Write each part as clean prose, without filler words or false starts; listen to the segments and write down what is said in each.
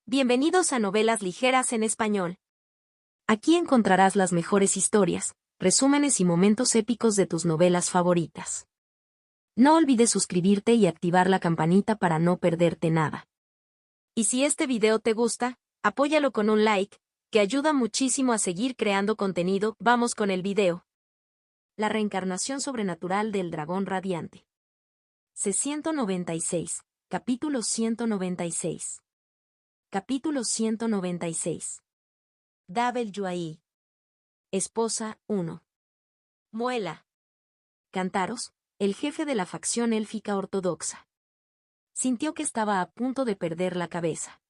Bienvenidos a Novelas Ligeras en Español. Aquí encontrarás las mejores historias, resúmenes y momentos épicos de tus novelas favoritas. No olvides suscribirte y activar la campanita para no perderte nada. Y si este video te gusta, apóyalo con un like, que ayuda muchísimo a seguir creando contenido. Vamos con el video. La reencarnación sobrenatural del dragón radiante. C-196, capítulo 196. Capítulo 196. Dabel Yuaí. Esposa 1. Muela. Cantaros, el jefe de la facción élfica ortodoxa. Sintió que estaba a punto de perder la cabeza.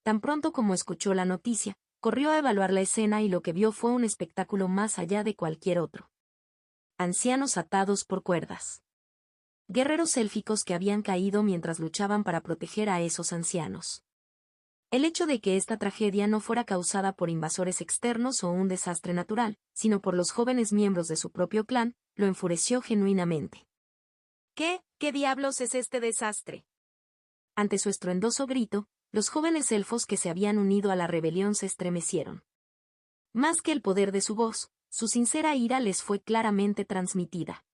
Tan pronto como escuchó la noticia, corrió a evaluar la escena y lo que vio fue un espectáculo más allá de cualquier otro. Ancianos atados por cuerdas. Guerreros élficos que habían caído mientras luchaban para proteger a esos ancianos. El hecho de que esta tragedia no fuera causada por invasores externos o un desastre natural, sino por los jóvenes miembros de su propio clan, lo enfureció genuinamente. ¿Qué diablos es este desastre? Ante su estruendoso grito, los jóvenes elfos que se habían unido a la rebelión se estremecieron. Más que el poder de su voz, su sincera ira les fue claramente transmitida.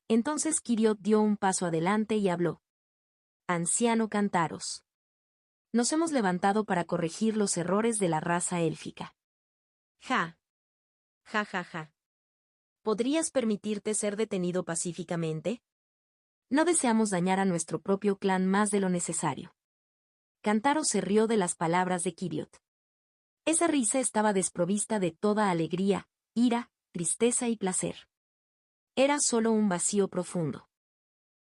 Entonces Quiriot dio un paso adelante y habló. Anciano Cantaros. Nos hemos levantado para corregir los errores de la raza élfica. Ja. Ja ja ja. ¿Podrías permitirte ser detenido pacíficamente? No deseamos dañar a nuestro propio clan más de lo necesario. Cantaros se rió de las palabras de Quiriot. Esa risa estaba desprovista de toda alegría, ira, tristeza y placer. Era solo un vacío profundo.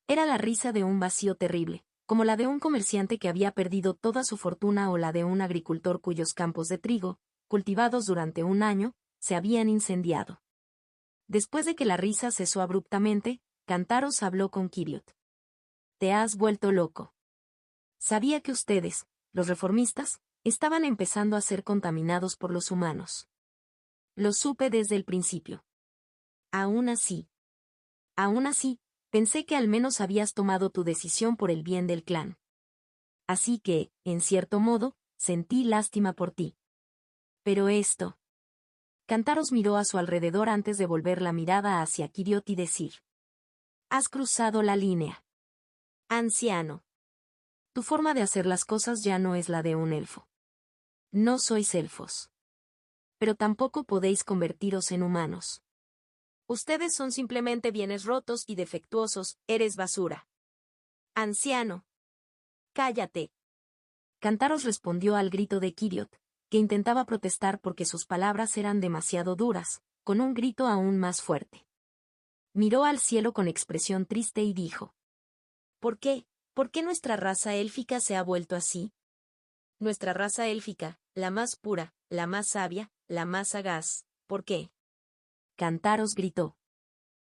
Era la risa de un vacío terrible, como la de un comerciante que había perdido toda su fortuna o la de un agricultor cuyos campos de trigo, cultivados durante un año, se habían incendiado. Después de que la risa cesó abruptamente, Cantaros habló con Quiriot. Te has vuelto loco. Sabía que ustedes, los reformistas, estaban empezando a ser contaminados por los humanos. Lo supe desde el principio. Aún así, pensé que al menos habías tomado tu decisión por el bien del clan. Así que, en cierto modo, sentí lástima por ti. Pero esto... Cantaros miró a su alrededor antes de volver la mirada hacia Quiriot y decir. Has cruzado la línea. Anciano. Tu forma de hacer las cosas ya no es la de un elfo. No sois elfos. Pero tampoco podéis convertiros en humanos. Ustedes son simplemente bienes rotos y defectuosos, eres basura. Anciano. Cállate. Cantaros respondió al grito de Quiriot, que intentaba protestar porque sus palabras eran demasiado duras, con un grito aún más fuerte. Miró al cielo con expresión triste y dijo. ¿Por qué? ¿Por qué nuestra raza élfica se ha vuelto así? Nuestra raza élfica, la más pura, la más sabia, la más sagaz, ¿por qué? Cantaros gritó.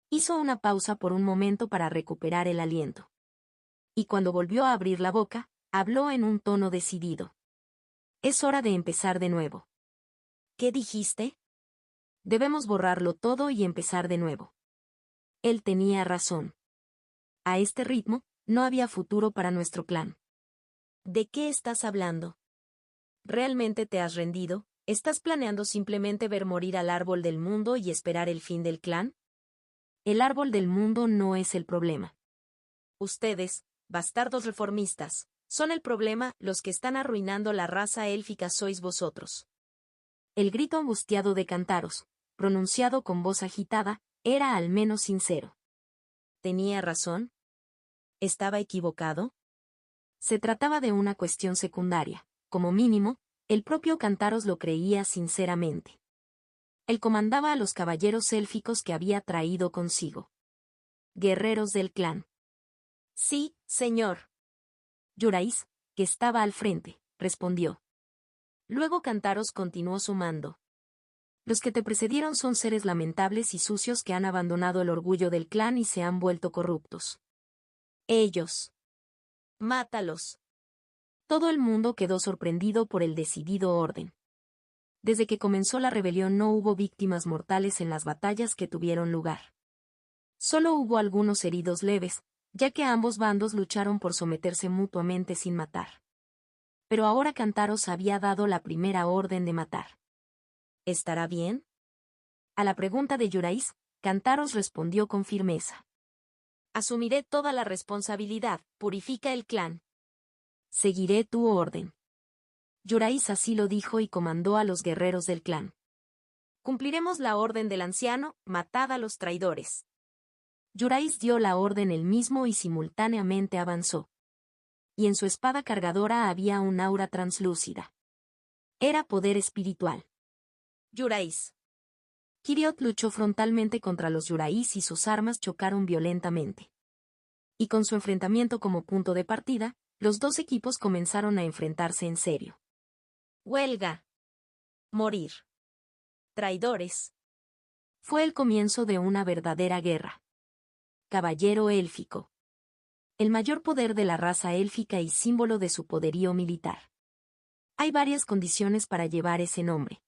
Hizo una pausa por un momento para recuperar el aliento. Y cuando volvió a abrir la boca, habló en un tono decidido. Es hora de empezar de nuevo. ¿Qué dijiste? Debemos borrarlo todo y empezar de nuevo. Él tenía razón. A este ritmo, no había futuro para nuestro clan. ¿De qué estás hablando? ¿Realmente te has rendido? ¿Estás planeando simplemente ver morir al árbol del mundo y esperar el fin del clan? El árbol del mundo no es el problema. Ustedes, bastardos reformistas, son el problema, los que están arruinando la raza élfica sois vosotros. El grito angustiado de Cantaros, pronunciado con voz agitada, era al menos sincero. ¿Tenía razón? ¿Estaba equivocado? Se trataba de una cuestión secundaria, como mínimo, el propio Cantaros lo creía sinceramente. Él comandaba a los caballeros élficos que había traído consigo. Guerreros del clan. Sí, señor. Yurais, que estaba al frente, respondió. Luego Cantaros continuó sumando. Los que te precedieron son seres lamentables y sucios que han abandonado el orgullo del clan y se han vuelto corruptos. Ellos. Mátalos. Todo el mundo quedó sorprendido por el decidido orden. Desde que comenzó la rebelión no hubo víctimas mortales en las batallas que tuvieron lugar. Solo hubo algunos heridos leves, ya que ambos bandos lucharon por someterse mutuamente sin matar. Pero ahora Cantaros había dado la primera orden de matar. ¿Estará bien? A la pregunta de Yurais, Cantaros respondió con firmeza. Asumiré toda la responsabilidad, purifica el clan. Seguiré tu orden. Yurais así lo dijo y comandó a los guerreros del clan. Cumpliremos la orden del anciano, matad a los traidores. Yurais dio la orden él mismo y simultáneamente avanzó. Y en su espada cargadora había un aura translúcida. Era poder espiritual. Yurais. Kiriot luchó frontalmente contra los Yurais y sus armas chocaron violentamente. Y con su enfrentamiento como punto de partida, los dos equipos comenzaron a enfrentarse en serio. Huelga. Morir. Traidores. Fue el comienzo de una verdadera guerra. Caballero élfico. El mayor poder de la raza élfica y símbolo de su poderío militar. Hay varias condiciones para llevar ese nombre.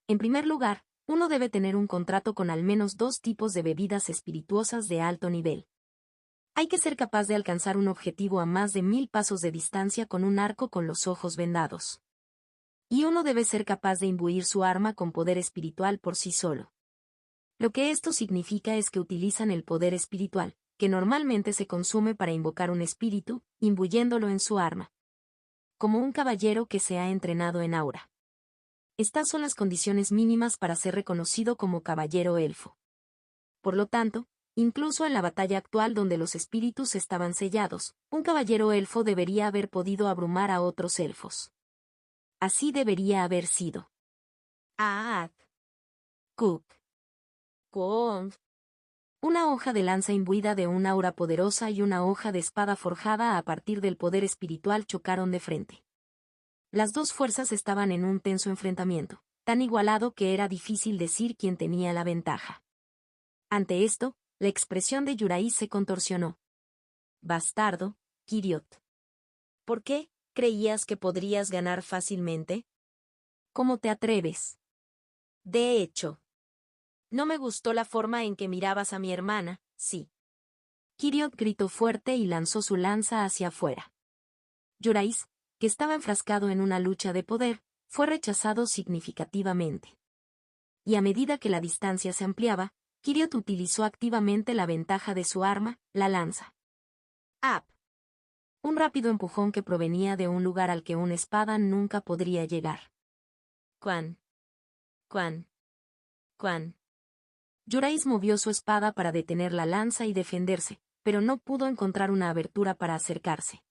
En primer lugar, uno debe tener un contrato con al menos 2 tipos de bebidas espirituosas de alto nivel. Hay que ser capaz de alcanzar un objetivo a más de 1000 pasos de distancia con un arco con los ojos vendados. Y uno debe ser capaz de imbuir su arma con poder espiritual por sí solo. Lo que esto significa es que utilizan el poder espiritual, que normalmente se consume para invocar un espíritu, imbuyéndolo en su arma. Como un caballero que se ha entrenado en aura. Estas son las condiciones mínimas para ser reconocido como caballero elfo. Por lo tanto, incluso en la batalla actual donde los espíritus estaban sellados, un caballero elfo debería haber podido abrumar a otros elfos. Así debería haber sido. Aad. Cook. Coon. Una hoja de lanza imbuida de un aura poderosa y una hoja de espada forjada a partir del poder espiritual chocaron de frente. Las dos fuerzas estaban en un tenso enfrentamiento, tan igualado que era difícil decir quién tenía la ventaja. Ante esto, la expresión de Yurais se contorsionó. Bastardo, Kiriot. ¿Por qué creías que podrías ganar fácilmente? ¿Cómo te atreves? De hecho, no me gustó la forma en que mirabas a mi hermana, sí. Kiriot gritó fuerte y lanzó su lanza hacia afuera. Yurais, que estaba enfrascado en una lucha de poder, fue rechazado significativamente. Y a medida que la distancia se ampliaba, Kiriot utilizó activamente la ventaja de su arma, la lanza. ¡Ap! Un rápido empujón que provenía de un lugar al que una espada nunca podría llegar. Quan. Yurais movió su espada para detener la lanza y defenderse, pero no pudo encontrar una abertura para acercarse.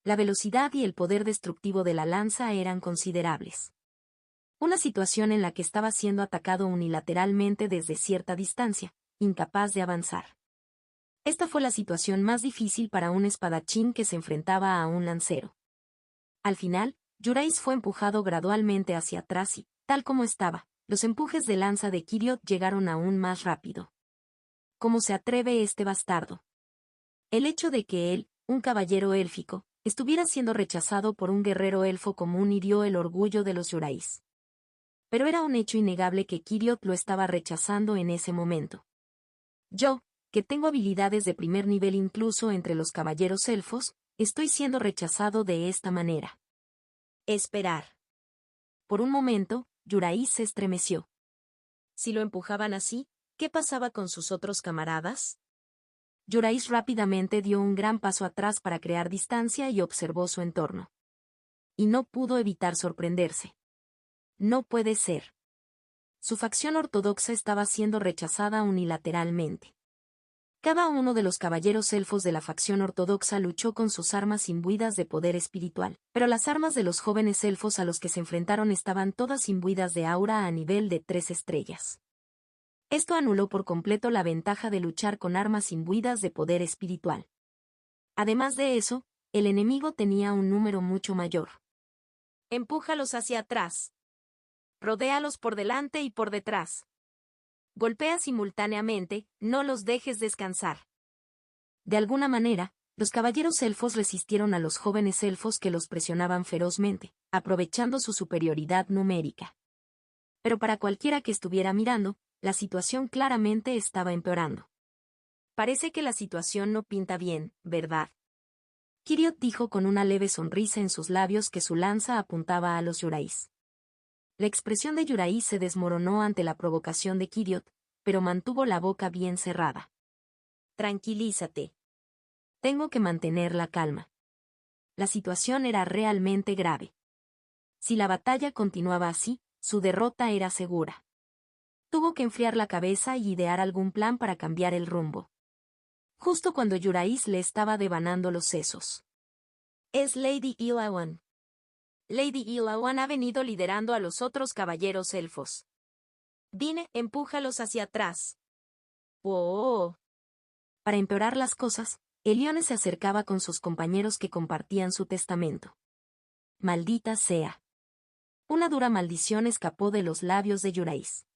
La velocidad y el poder destructivo de la lanza eran considerables. Una situación en la que estaba siendo atacado unilateralmente desde cierta distancia, incapaz de avanzar. Esta fue la situación más difícil para un espadachín que se enfrentaba a un lancero. Al final, Yurais fue empujado gradualmente hacia atrás y, tal como estaba, los empujes de lanza de Kiriot llegaron aún más rápido. ¿Cómo se atreve este bastardo? El hecho de que él, un caballero élfico, estuviera siendo rechazado por un guerrero elfo común hirió el orgullo de los Yurais. Pero era un hecho innegable que Kiriot lo estaba rechazando en ese momento. Yo, que tengo habilidades de primer nivel incluso entre los caballeros elfos, estoy siendo rechazado de esta manera. Esperar. Por un momento, Yurais se estremeció. Si lo empujaban así, ¿qué pasaba con sus otros camaradas? Yurais rápidamente dio un gran paso atrás para crear distancia y observó su entorno. Y no pudo evitar sorprenderse. No puede ser. Su facción ortodoxa estaba siendo rechazada unilateralmente. Cada uno de los caballeros elfos de la facción ortodoxa luchó con sus armas imbuidas de poder espiritual, pero las armas de los jóvenes elfos a los que se enfrentaron estaban todas imbuidas de aura a nivel de 3 estrellas. Esto anuló por completo la ventaja de luchar con armas imbuidas de poder espiritual. Además de eso, el enemigo tenía un número mucho mayor. Empújalos hacia atrás. Rodéalos por delante y por detrás. Golpea simultáneamente, no los dejes descansar. De alguna manera, los caballeros elfos resistieron a los jóvenes elfos que los presionaban ferozmente, aprovechando su superioridad numérica. Pero para cualquiera que estuviera mirando, la situación claramente estaba empeorando. Parece que la situación no pinta bien, ¿verdad? Kiriot dijo con una leve sonrisa en sus labios que su lanza apuntaba a los Yurais. La expresión de Yurais se desmoronó ante la provocación de Kiriot, pero mantuvo la boca bien cerrada. Tranquilízate. Tengo que mantener la calma. La situación era realmente grave. Si la batalla continuaba así, su derrota era segura. Tuvo que enfriar la cabeza y idear algún plan para cambiar el rumbo. Justo cuando Yurais le estaba devanando los sesos. Es Lady Ilawan. Lady Ilawan ha venido liderando a los otros caballeros elfos. Vine, empújalos hacia atrás. ¡Oh! Para empeorar las cosas, Elione se acercaba con sus compañeros que compartían su testamento. Maldita sea. Una dura maldición escapó de los labios de Yurais.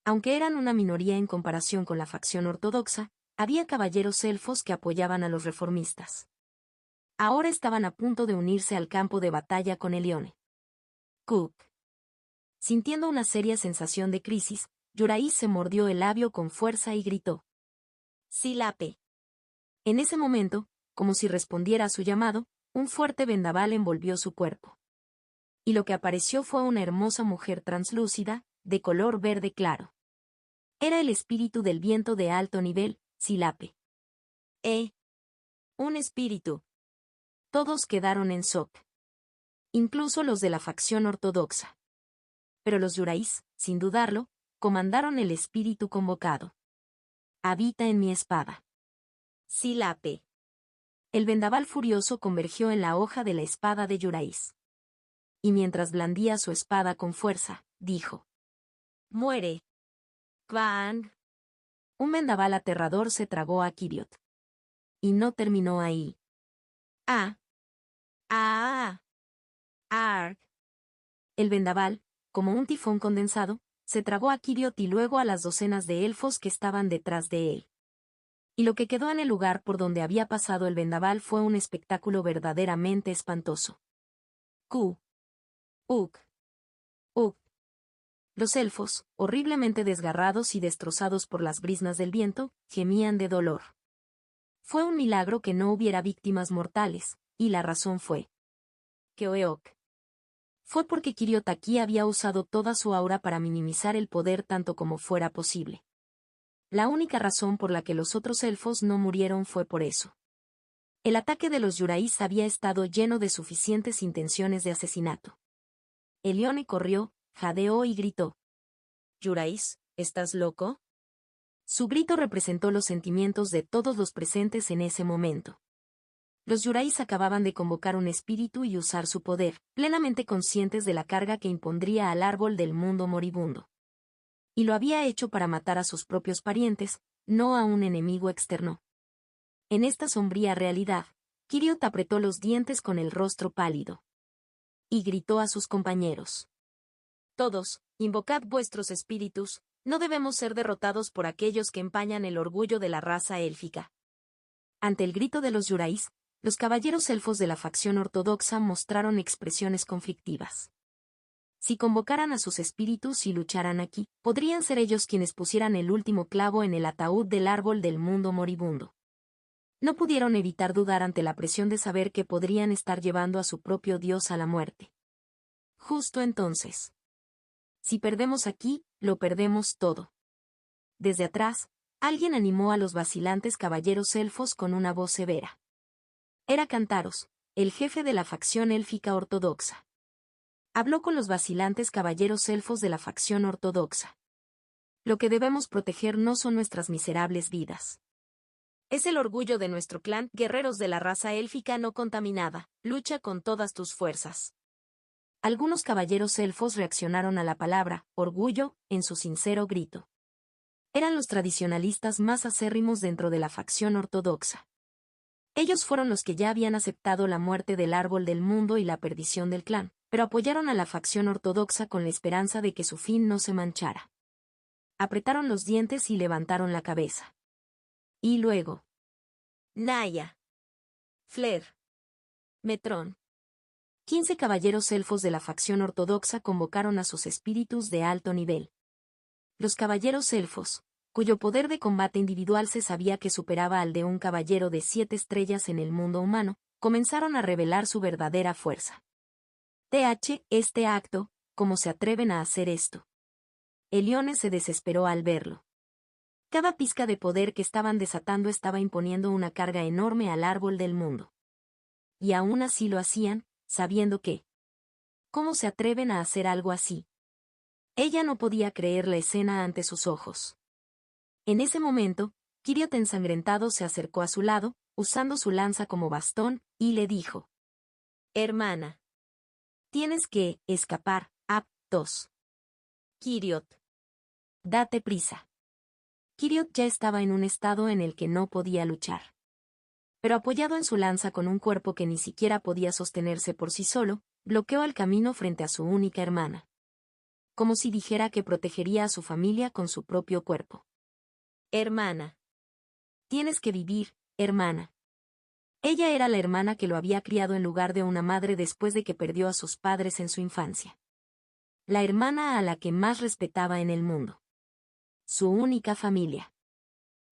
Aunque eran una minoría en comparación con la facción ortodoxa, había caballeros elfos que apoyaban a los reformistas. Ahora estaban a punto de unirse al campo de batalla con Elione. Cook. Sintiendo una seria sensación de crisis, Yurais se mordió el labio con fuerza y gritó. ¡Sílape! En ese momento, como si respondiera a su llamado, un fuerte vendaval envolvió su cuerpo. Y lo que apareció fue una hermosa mujer translúcida, de color verde claro. Era el espíritu del viento de alto nivel, Sílape. Un espíritu. Todos quedaron en shock. Incluso los de la facción ortodoxa. Pero los Yurais, sin dudarlo, comandaron el espíritu convocado. Habita en mi espada. Sílape. El vendaval furioso convergió en la hoja de la espada de Yurais. Y mientras blandía su espada con fuerza, dijo. Muere. Kvang. Un vendaval aterrador se tragó a Kiriot. Y no terminó ahí. Arg. El vendaval, como un tifón condensado, se tragó a Kiriot y luego a las docenas de elfos que estaban detrás de él. Y lo que quedó en el lugar por donde había pasado el vendaval fue un espectáculo verdaderamente espantoso. Q. Uk. Uk. Los elfos, horriblemente desgarrados y destrozados por las brisnas del viento, gemían de dolor. Fue un milagro que no hubiera víctimas mortales, y la razón fue. Keoeok. Fue porque Kiriot aquí había usado toda su aura para minimizar el poder tanto como fuera posible. La única razón por la que los otros elfos no murieron fue por eso. El ataque de los Yurais había estado lleno de suficientes intenciones de asesinato. Elione corrió, jadeó y gritó. «Yurais, ¿estás loco?» Su grito representó los sentimientos de todos los presentes en ese momento. Los Yurais acababan de convocar un espíritu y usar su poder, plenamente conscientes de la carga que impondría al árbol del mundo moribundo. Y lo había hecho para matar a sus propios parientes, no a un enemigo externo. En esta sombría realidad, Kiriot apretó los dientes con el rostro pálido. Y gritó a sus compañeros. Todos, invocad vuestros espíritus, no debemos ser derrotados por aquellos que empañan el orgullo de la raza élfica. Ante el grito de los Yurais, los caballeros elfos de la facción ortodoxa mostraron expresiones conflictivas. Si convocaran a sus espíritus y lucharan aquí, podrían ser ellos quienes pusieran el último clavo en el ataúd del árbol del mundo moribundo. No pudieron evitar dudar ante la presión de saber que podrían estar llevando a su propio dios a la muerte. Justo entonces. Si perdemos aquí, lo perdemos todo. Desde atrás, alguien animó a los vacilantes caballeros elfos con una voz severa. Era Cantaros, el jefe de la facción élfica ortodoxa. Habló con los vacilantes caballeros elfos de la facción ortodoxa. Lo que debemos proteger no son nuestras miserables vidas. Es el orgullo de nuestro clan, guerreros de la raza élfica no contaminada, lucha con todas tus fuerzas. Algunos caballeros elfos reaccionaron a la palabra, orgullo, en su sincero grito. Eran los tradicionalistas más acérrimos dentro de la facción ortodoxa. Ellos fueron los que ya habían aceptado la muerte del árbol del mundo y la perdición del clan, pero apoyaron a la facción ortodoxa con la esperanza de que su fin no se manchara. Apretaron los dientes y levantaron la cabeza. Y luego. Naya. Flair. Metrón. 15 caballeros elfos de la facción ortodoxa convocaron a sus espíritus de alto nivel. Los caballeros elfos, cuyo poder de combate individual se sabía que superaba al de un caballero de 7 estrellas en el mundo humano, comenzaron a revelar su verdadera fuerza. Este acto, ¿cómo se atreven a hacer esto? Elione se desesperó al verlo. Cada pizca de poder que estaban desatando estaba imponiendo una carga enorme al árbol del mundo. Y aún así lo hacían, sabiendo que. ¿Cómo se atreven a hacer algo así? Ella no podía creer la escena ante sus ojos. En ese momento, Kiriot ensangrentado se acercó a su lado, usando su lanza como bastón, y le dijo: Hermana. Tienes que escapar, Aptos. Kiriot. Date prisa. Kiriot ya estaba en un estado en el que no podía luchar. Pero apoyado en su lanza con un cuerpo que ni siquiera podía sostenerse por sí solo, bloqueó el camino frente a su única hermana. Como si dijera que protegería a su familia con su propio cuerpo. Hermana. Tienes que vivir, hermana. Ella era la hermana que lo había criado en lugar de una madre después de que perdió a sus padres en su infancia. La hermana a la que más respetaba en el mundo. Su única familia.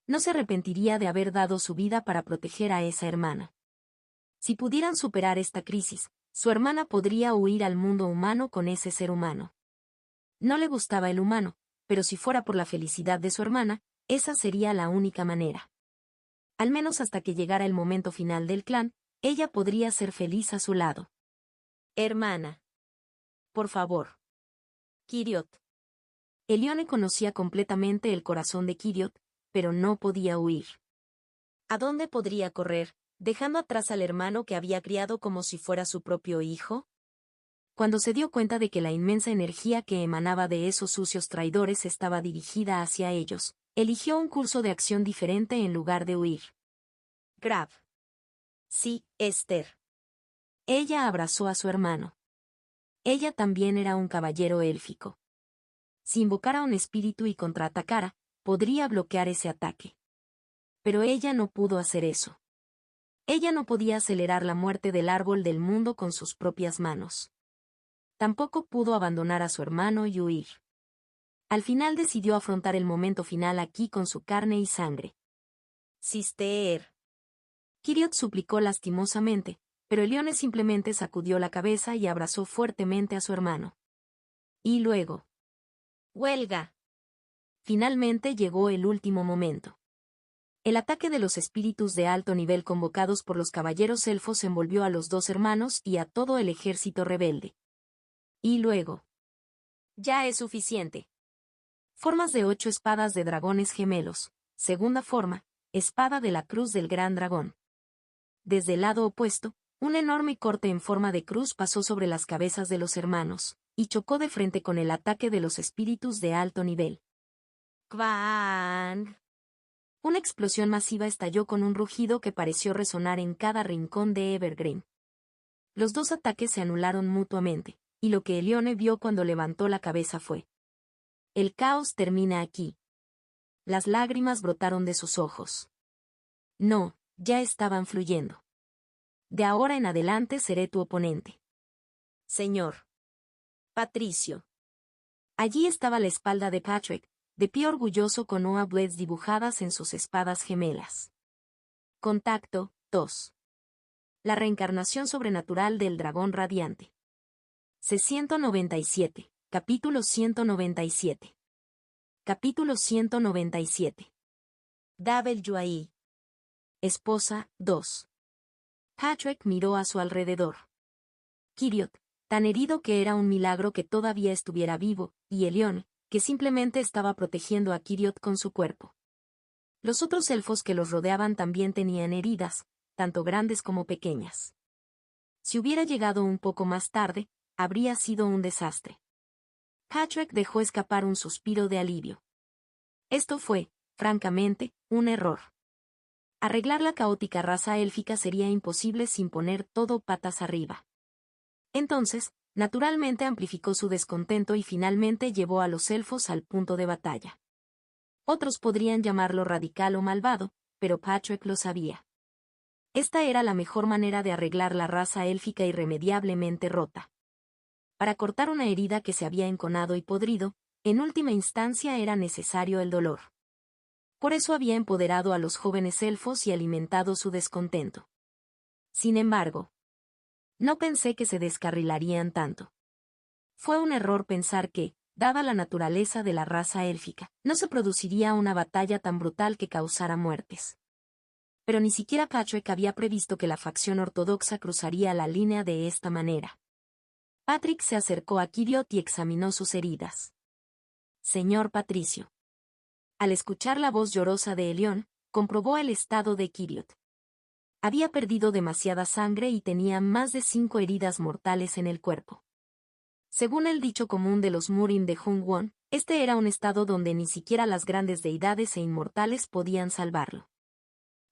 No se arrepentiría de haber dado su vida para proteger a esa hermana. Si pudieran superar esta crisis, su hermana podría huir al mundo humano con ese ser humano. No le gustaba el humano, pero si fuera por la felicidad de su hermana, esa sería la única manera. Al menos hasta que llegara el momento final del clan, ella podría ser feliz a su lado. Hermana. Por favor. Kiriot. Elione conocía completamente el corazón de Kiriot, pero no podía huir. ¿A dónde podría correr, dejando atrás al hermano que había criado como si fuera su propio hijo? Cuando se dio cuenta de que la inmensa energía que emanaba de esos sucios traidores estaba dirigida hacia ellos, eligió un curso de acción diferente en lugar de huir. Grab. Sí, Esther. Ella abrazó a su hermano. Ella también era un caballero élfico. Si invocara un espíritu y contraatacara, podría bloquear ese ataque. Pero ella no pudo hacer eso. Ella no podía acelerar la muerte del árbol del mundo con sus propias manos. Tampoco pudo abandonar a su hermano y huir. Al final decidió afrontar el momento final aquí con su carne y sangre. Sister. Kiriot suplicó lastimosamente, pero Elione simplemente sacudió la cabeza y abrazó fuertemente a su hermano. Y luego. ¡Huelga! Finalmente llegó el último momento. El ataque de los espíritus de alto nivel convocados por los caballeros elfos envolvió a los dos hermanos y a todo el ejército rebelde. Y luego. Ya es suficiente. Formas de 8 espadas de dragones gemelos. Segunda forma, espada de la cruz del gran dragón. Desde el lado opuesto, un enorme corte en forma de cruz pasó sobre las cabezas de los hermanos, y chocó de frente con el ataque de los espíritus de alto nivel. ¡Kvang! Una explosión masiva estalló con un rugido que pareció resonar en cada rincón de Evergreen. Los dos ataques se anularon mutuamente, y lo que Elione vio cuando levantó la cabeza fue: el caos termina aquí. Las lágrimas brotaron de sus ojos. No, ya estaban fluyendo. De ahora en adelante seré tu oponente. Señor. Patricio. Allí estaba la espalda de Patrick, de pie orgulloso con Oa Blades dibujadas en sus espadas gemelas. Contacto 2. La reencarnación sobrenatural del dragón radiante. C-197, capítulo 197. Capítulo 197. Dabel Yuai. Esposa 2. Patrick miró a su alrededor. Kiriot, tan herido que era un milagro que todavía estuviera vivo, y Elione, que simplemente estaba protegiendo a Kiriot con su cuerpo. Los otros elfos que los rodeaban también tenían heridas, tanto grandes como pequeñas. Si hubiera llegado un poco más tarde, habría sido un desastre. Patrick dejó escapar un suspiro de alivio. Esto fue, francamente, un error. Arreglar la caótica raza élfica sería imposible sin poner todo patas arriba. Entonces, naturalmente amplificó su descontento y finalmente llevó a los elfos al punto de batalla. Otros podrían llamarlo radical o malvado, pero Patrick lo sabía. Esta era la mejor manera de arreglar la raza élfica irremediablemente rota. Para cortar una herida que se había enconado y podrido, en última instancia era necesario el dolor. Por eso había empoderado a los jóvenes elfos y alimentado su descontento. Sin embargo, no pensé que se descarrilarían tanto. Fue un error pensar que, dada la naturaleza de la raza élfica, no se produciría una batalla tan brutal que causara muertes. Pero ni siquiera Patrick había previsto que la facción ortodoxa cruzaría la línea de esta manera. Patrick se acercó a Kiriot y examinó sus heridas. Señor Patricio. Al escuchar la voz llorosa de Elión, comprobó el estado de Kiriot. Había perdido demasiada sangre y tenía más de 5 heridas mortales en el cuerpo. Según el dicho común de los Murim de Jungwon, este era un estado donde ni siquiera las grandes deidades e inmortales podían salvarlo.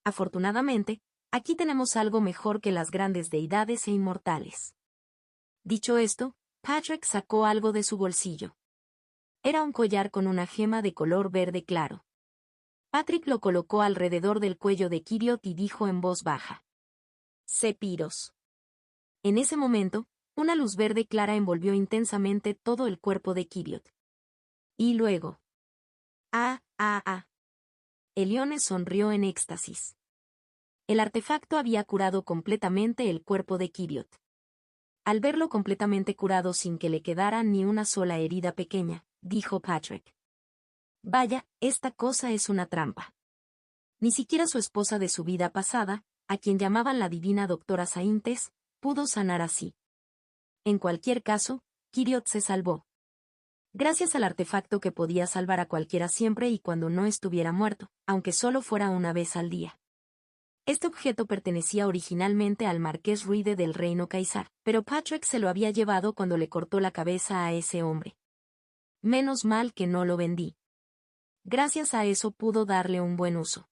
Afortunadamente, aquí tenemos algo mejor que las grandes deidades e inmortales. Dicho esto, Patrick sacó algo de su bolsillo. Era un collar con una gema de color verde claro. Patrick lo colocó alrededor del cuello de Kiriot y dijo en voz baja: Sepiros. En ese momento, una luz verde clara envolvió intensamente todo el cuerpo de Kiriot. Y luego... Elione sonrió en éxtasis. El artefacto había curado completamente el cuerpo de Kiriot. Al verlo completamente curado sin que le quedara ni una sola herida pequeña, dijo Patrick: Vaya, esta cosa es una trampa. Ni siquiera su esposa de su vida pasada, a quien llamaban la divina doctora Saintes, pudo sanar así. En cualquier caso, Kiriot se salvó. Gracias al artefacto que podía salvar a cualquiera siempre y cuando no estuviera muerto, aunque solo fuera una vez al día. Este objeto pertenecía originalmente al marqués Ruide del Reino Caizar, pero Patrick se lo había llevado cuando le cortó la cabeza a ese hombre. Menos mal que no lo vendí. Gracias a eso pudo darle un buen uso.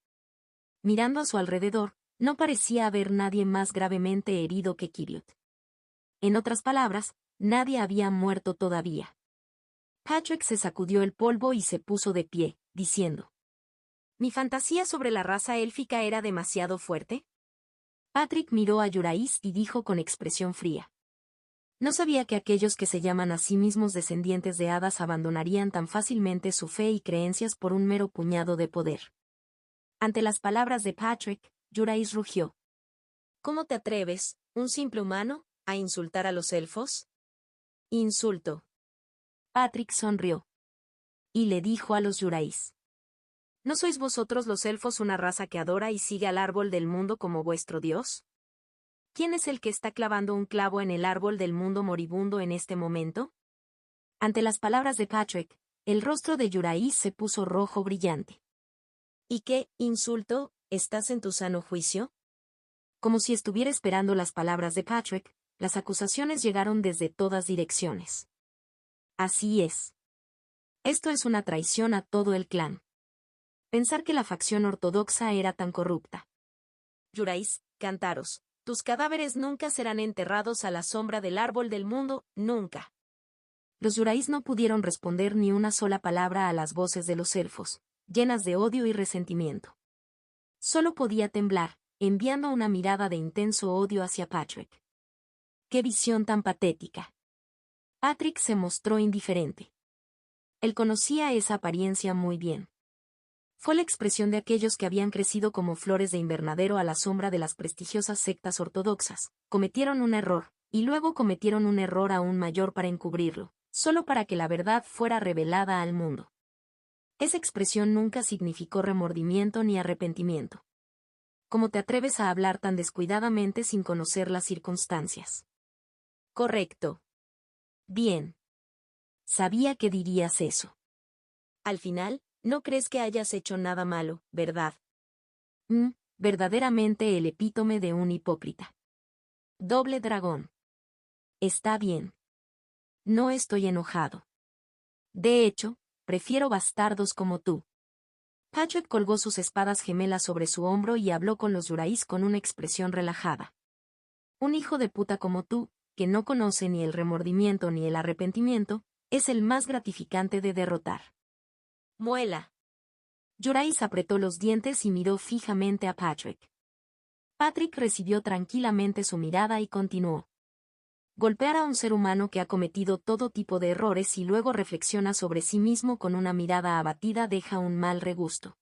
Mirando a su alrededor, no parecía haber nadie más gravemente herido que Kiriot. En otras palabras, nadie había muerto todavía. Patrick se sacudió el polvo y se puso de pie, diciendo: ¿Mi fantasía sobre la raza élfica era demasiado fuerte? Patrick miró a Yurais y dijo con expresión fría: No sabía que aquellos que se llaman a sí mismos descendientes de hadas abandonarían tan fácilmente su fe y creencias por un mero puñado de poder. Ante las palabras de Patrick, Yurais rugió: ¿Cómo te atreves, un simple humano, a insultar a los elfos? Insulto. Patrick sonrió. Y le dijo a los Yurais: ¿No sois vosotros los elfos una raza que adora y sigue al árbol del mundo como vuestro dios? ¿Quién es el que está clavando un clavo en el árbol del mundo moribundo en este momento? Ante las palabras de Patrick, el rostro de Yurais se puso rojo brillante. ¿Y qué, insulto, estás en tu sano juicio? Como si estuviera esperando las palabras de Patrick, las acusaciones llegaron desde todas direcciones. Así es. Esto es una traición a todo el clan. Pensar que la facción ortodoxa era tan corrupta. Yurais, cántaros, tus cadáveres nunca serán enterrados a la sombra del árbol del mundo, nunca. Los Yurais no pudieron responder ni una sola palabra a las voces de los elfos, llenas de odio y resentimiento. Solo podía temblar, enviando una mirada de intenso odio hacia Patrick. ¡Qué visión tan patética! Patrick se mostró indiferente. Él conocía esa apariencia muy bien. Fue la expresión de aquellos que habían crecido como flores de invernadero a la sombra de las prestigiosas sectas ortodoxas, cometieron un error, y luego cometieron un error aún mayor para encubrirlo, solo para que la verdad fuera revelada al mundo. Esa expresión nunca significó remordimiento ni arrepentimiento. ¿Cómo te atreves a hablar tan descuidadamente sin conocer las circunstancias? Correcto. Bien. Sabía que dirías eso. Al final, no crees que hayas hecho nada malo, ¿verdad? Verdaderamente el epítome de un hipócrita. Doble dragón. Está bien. No estoy enojado. De hecho, prefiero bastardos como tú. Patrick colgó sus espadas gemelas sobre su hombro y habló con los Yurais con una expresión relajada. Un hijo de puta como tú, que no conoce ni el remordimiento ni el arrepentimiento, es el más gratificante de derrotar. Muela. Yurais apretó los dientes y miró fijamente a Patrick. Patrick recibió tranquilamente su mirada y continuó. Golpear a un ser humano que ha cometido todo tipo de errores y luego reflexiona sobre sí mismo con una mirada abatida deja un mal regusto.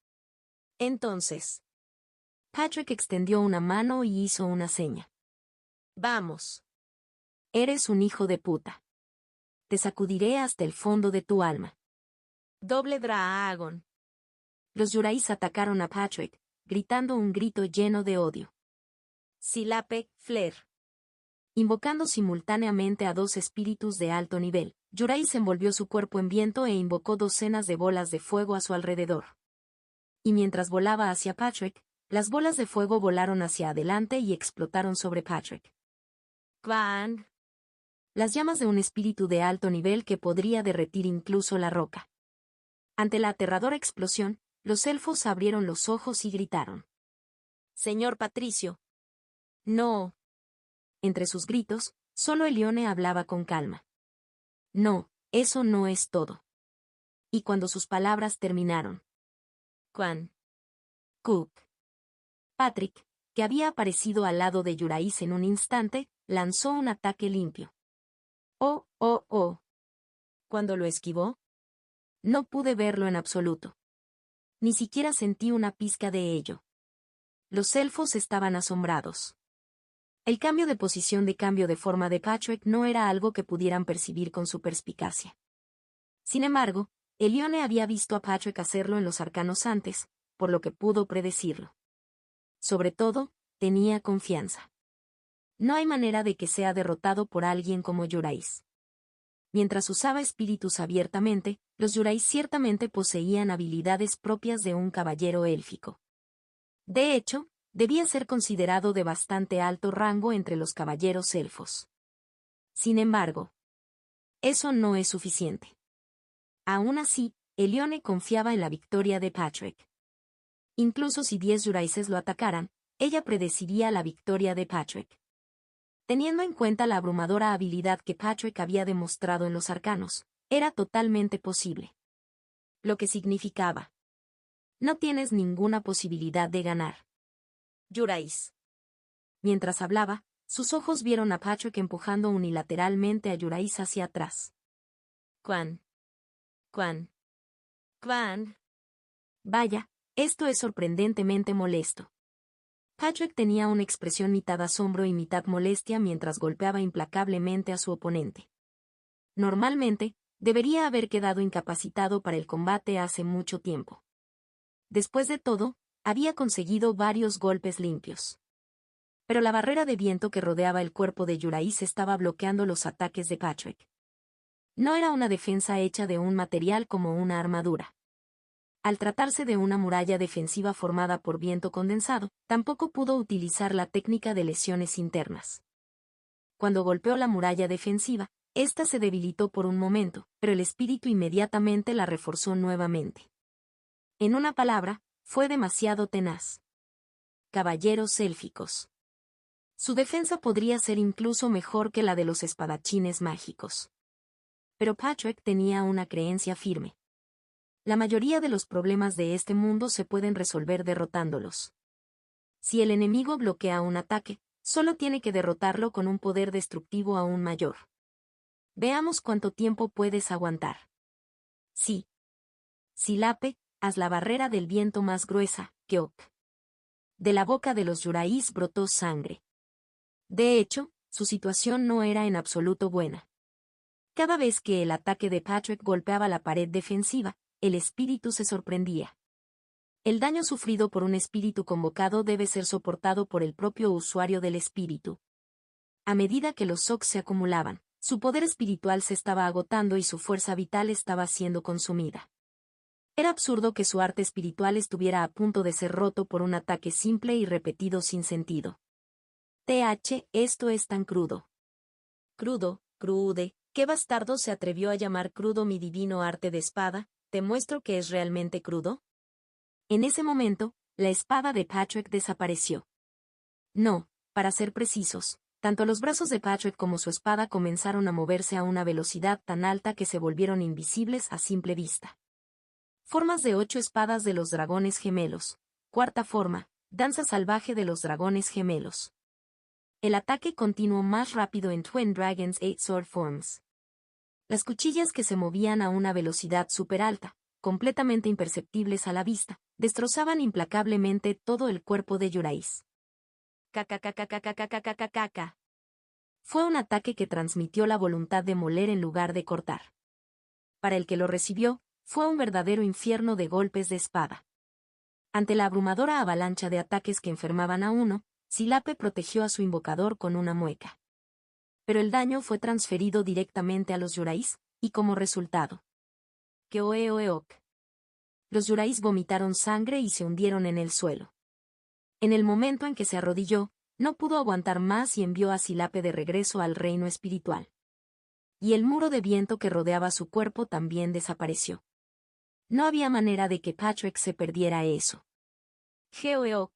Entonces, Patrick extendió una mano y hizo una seña. Vamos. Eres un hijo de puta. Te sacudiré hasta el fondo de tu alma. Doble dragón. Los Yurais atacaron a Patrick, gritando un grito lleno de odio. Silape, Flair. Invocando simultáneamente a dos espíritus de alto nivel, Yurais envolvió su cuerpo en viento e invocó docenas de bolas de fuego a su alrededor. Y mientras volaba hacia Patrick, las bolas de fuego volaron hacia adelante y explotaron sobre Patrick. ¡Quang! Las llamas de un espíritu de alto nivel que podría derretir incluso la roca. Ante la aterradora explosión, los elfos abrieron los ojos y gritaron. «Señor Patricio». «No». Entre sus gritos, solo Elione hablaba con calma. «No, eso no es todo». Y cuando sus palabras terminaron. «Quan. Cook». Patrick, que había aparecido al lado de Yurais en un instante, lanzó un ataque limpio. «Oh, oh, oh». Cuando lo esquivó, no pude verlo en absoluto. Ni siquiera sentí una pizca de ello. Los elfos estaban asombrados. El cambio de forma de Patrick no era algo que pudieran percibir con su perspicacia. Sin embargo, Elione había visto a Patrick hacerlo en los arcanos antes, por lo que pudo predecirlo. Sobre todo, tenía confianza. No hay manera de que sea derrotado por alguien como Yurais. Mientras usaba espíritus abiertamente, los Yurais ciertamente poseían habilidades propias de un caballero élfico. De hecho, debía ser considerado de bastante alto rango entre los caballeros elfos. Sin embargo, eso no es suficiente. Aún así, Elione confiaba en la victoria de Patrick. Incluso si 10 Yuraises lo atacaran, ella predeciría la victoria de Patrick. Teniendo en cuenta la abrumadora habilidad que Patrick había demostrado en los arcanos, era totalmente posible. Lo que significaba: no tienes ninguna posibilidad de ganar. Yurais. Mientras hablaba, sus ojos vieron a Patrick empujando unilateralmente a Yurais hacia atrás. Quan. Vaya, esto es sorprendentemente molesto. Patrick tenía una expresión mitad asombro y mitad molestia mientras golpeaba implacablemente a su oponente. Normalmente, debería haber quedado incapacitado para el combate hace mucho tiempo. Después de todo, había conseguido varios golpes limpios. Pero la barrera de viento que rodeaba el cuerpo de Yurais estaba bloqueando los ataques de Patrick. No era una defensa hecha de un material como una armadura. Al tratarse de una muralla defensiva formada por viento condensado, tampoco pudo utilizar la técnica de lesiones internas. Cuando golpeó la muralla defensiva, ésta se debilitó por un momento, pero el espíritu inmediatamente la reforzó nuevamente. En una palabra, fue demasiado tenaz. Caballeros élficos. Su defensa podría ser incluso mejor que la de los espadachines mágicos. Pero Patrick tenía una creencia firme. La mayoría de los problemas de este mundo se pueden resolver derrotándolos. Si el enemigo bloquea un ataque, solo tiene que derrotarlo con un poder destructivo aún mayor. Veamos cuánto tiempo puedes aguantar. Sí. Silape, haz la barrera del viento más gruesa, Keok. De la boca de los Yurais brotó sangre. De hecho, su situación no era en absoluto buena. Cada vez que el ataque de Patrick golpeaba la pared defensiva, el espíritu se sorprendía. El daño sufrido por un espíritu convocado debe ser soportado por el propio usuario del espíritu. A medida que los Sox se acumulaban, su poder espiritual se estaba agotando y su fuerza vital estaba siendo consumida. Era absurdo que su arte espiritual estuviera a punto de ser roto por un ataque simple y repetido sin sentido. Esto es tan crudo. Crudo, crude, ¿qué bastardo se atrevió a llamar crudo mi divino arte de espada? ¿Te muestro que es realmente crudo? En ese momento, la espada de Patrick desapareció. No, para ser precisos, tanto los brazos de Patrick como su espada comenzaron a moverse a una velocidad tan alta que se volvieron invisibles a simple vista. Formas de 8 espadas de los dragones gemelos. Cuarta forma, danza salvaje de los dragones gemelos. El ataque continuó más rápido en Twin Dragons 8 Sword Forms. Las cuchillas que se movían a una velocidad súper alta, completamente imperceptibles a la vista, destrozaban implacablemente todo el cuerpo de Yurais. Caca. Fue un ataque que transmitió la voluntad de moler en lugar de cortar. Para el que lo recibió, fue un verdadero infierno de golpes de espada. Ante la abrumadora avalancha de ataques que enfermaban a uno, Silape protegió a su invocador con una mueca. Pero el daño fue transferido directamente a los Yurais, y como resultado. Keoeoeok. Los Yurais vomitaron sangre y se hundieron en el suelo. En el momento en que se arrodilló, no pudo aguantar más y envió a Silape de regreso al reino espiritual. Y el muro de viento que rodeaba su cuerpo también desapareció. No había manera de que Patrick se perdiera eso. Geoeok.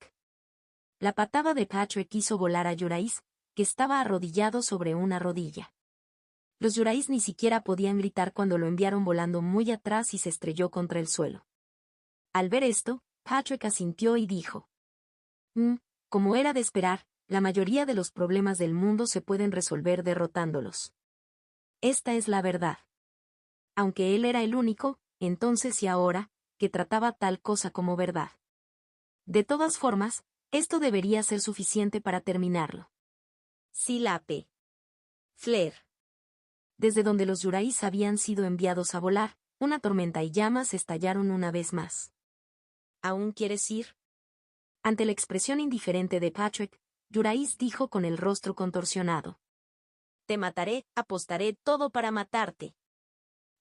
La patada de Patrick hizo volar a Yurais, que estaba arrodillado sobre una rodilla. Los Yurais ni siquiera podían gritar cuando lo enviaron volando muy atrás y se estrelló contra el suelo. Al ver esto, Patrick asintió y dijo: como era de esperar, la mayoría de los problemas del mundo se pueden resolver derrotándolos. Esta es la verdad. Aunque él era el único, entonces y ahora, que trataba tal cosa como verdad. De todas formas, esto debería ser suficiente para terminarlo. Silape. Flair. Desde donde los Yurais habían sido enviados a volar, una tormenta y llamas estallaron una vez más. ¿Aún quieres ir? Ante la expresión indiferente de Patrick, Yurais dijo con el rostro contorsionado: Te mataré, apostaré todo para matarte.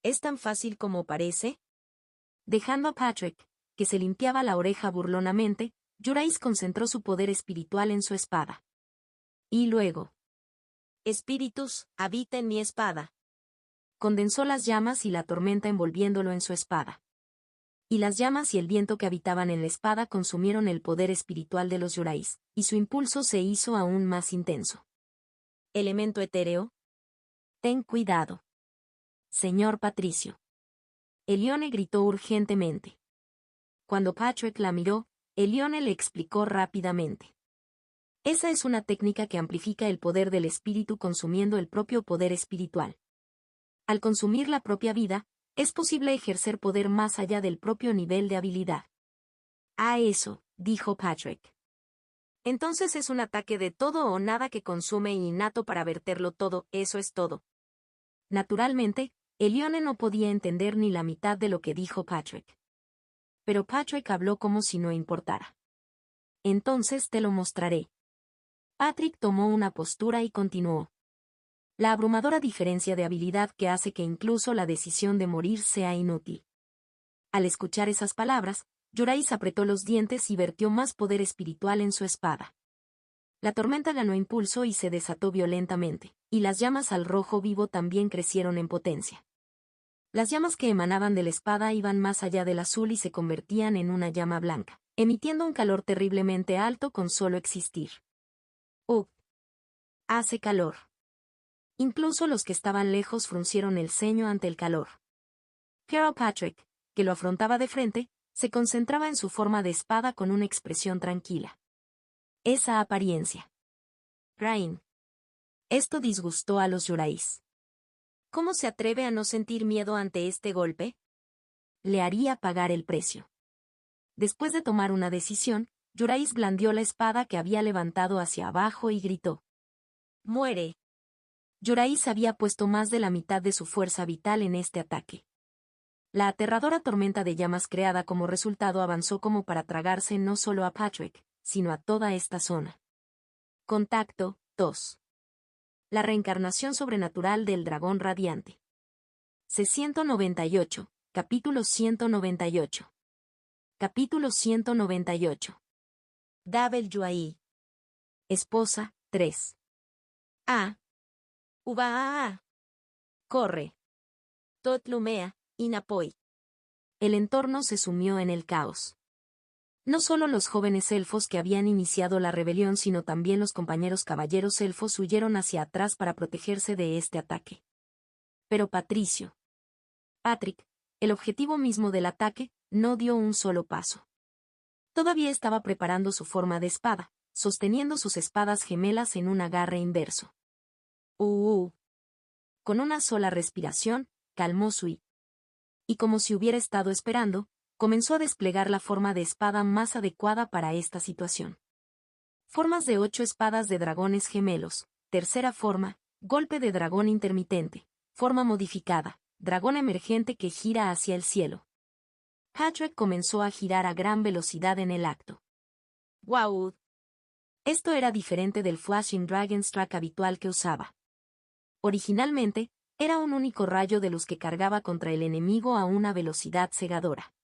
¿Es tan fácil como parece? Dejando a Patrick, que se limpiaba la oreja burlonamente, Yurais concentró su poder espiritual en su espada. Y luego: Espíritus, habita en mi espada. Condensó las llamas y la tormenta envolviéndolo en su espada. Y las llamas y el viento que habitaban en la espada consumieron el poder espiritual de los Yurais, y su impulso se hizo aún más intenso. Elemento etéreo. Ten cuidado. Señor Patricio. Elione gritó urgentemente. Cuando Patrick la miró, Elione le explicó rápidamente. Esa es una técnica que amplifica el poder del espíritu consumiendo el propio poder espiritual. Al consumir la propia vida, es posible ejercer poder más allá del propio nivel de habilidad. A eso, dijo Patrick. Entonces es un ataque de todo o nada que consume innato para verterlo todo, eso es todo. Naturalmente, Elione no podía entender ni la mitad de lo que dijo Patrick. Pero Patrick habló como si no importara. Entonces te lo mostraré. Patrick tomó una postura y continuó. La abrumadora diferencia de habilidad que hace que incluso la decisión de morir sea inútil. Al escuchar esas palabras, Yurais apretó los dientes y vertió más poder espiritual en su espada. La tormenta ganó impulso y se desató violentamente, y las llamas al rojo vivo también crecieron en potencia. Las llamas que emanaban de la espada iban más allá del azul y se convertían en una llama blanca, emitiendo un calor terriblemente alto con solo existir. Hace calor. Incluso los que estaban lejos fruncieron el ceño ante el calor. Pero Patrick, que lo afrontaba de frente, se concentraba en su forma de espada con una expresión tranquila. Esa apariencia. Rain. Esto disgustó a los Yurais. ¿Cómo se atreve a no sentir miedo ante este golpe? Le haría pagar el precio. Después de tomar una decisión, Yurais blandió la espada que había levantado hacia abajo y gritó: ¡Muere! Yurais había puesto más de la mitad de su fuerza vital en este ataque. La aterradora tormenta de llamas creada como resultado avanzó como para tragarse no solo a Patrick, sino a toda esta zona. Contacto 2. La reencarnación sobrenatural del dragón radiante. C-198, capítulo 198. Capítulo 198. Dabel Yuai. Esposa, 3. Uva. Corre. Totlumea, Inapoi. El entorno se sumió en el caos. No solo los jóvenes elfos que habían iniciado la rebelión, sino también los compañeros caballeros elfos huyeron hacia atrás para protegerse de este ataque. Pero Patrick, el objetivo mismo del ataque, no dio un solo paso. Todavía estaba preparando su forma de espada, sosteniendo sus espadas gemelas en un agarre inverso. Con una sola respiración, calmó su I. Y como si hubiera estado esperando, comenzó a desplegar la forma de espada más adecuada para esta situación. Formas de 8 espadas de dragones gemelos, tercera forma, golpe de dragón intermitente, forma modificada, dragón emergente que gira hacia el cielo. Patrick comenzó a girar a gran velocidad en el acto. ¡Wow! Esto era diferente del Flashing Dragon Strike habitual que usaba. Originalmente, era un único rayo de luz que cargaba contra el enemigo a una velocidad cegadora.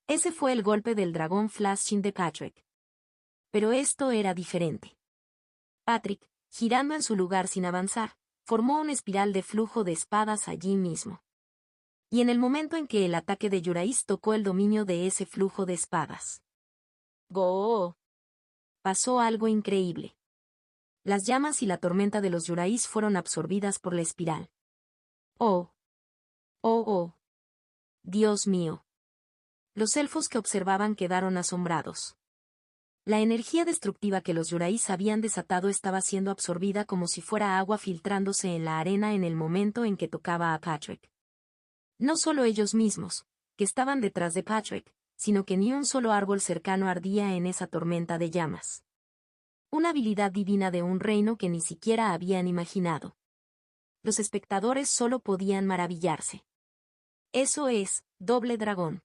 Ese fue el golpe del dragón Flashing de Patrick. Pero esto era diferente. Patrick, girando en su lugar sin avanzar, formó una espiral de flujo de espadas allí mismo. Y en el momento en que el ataque de Yurais tocó el dominio de ese flujo de espadas, ¡go! Pasó algo increíble. Las llamas y la tormenta de los Yurais fueron absorbidas por la espiral. ¡Oh! ¡Oh, oh! ¡Dios mío! Los elfos que observaban quedaron asombrados. La energía destructiva que los Yurais habían desatado estaba siendo absorbida como si fuera agua filtrándose en la arena en el momento en que tocaba a Patrick. No solo ellos mismos, que estaban detrás de Patrick, sino que ni un solo árbol cercano ardía en esa tormenta de llamas. Una habilidad divina de un reino que ni siquiera habían imaginado. Los espectadores solo podían maravillarse. Eso es, doble dragón.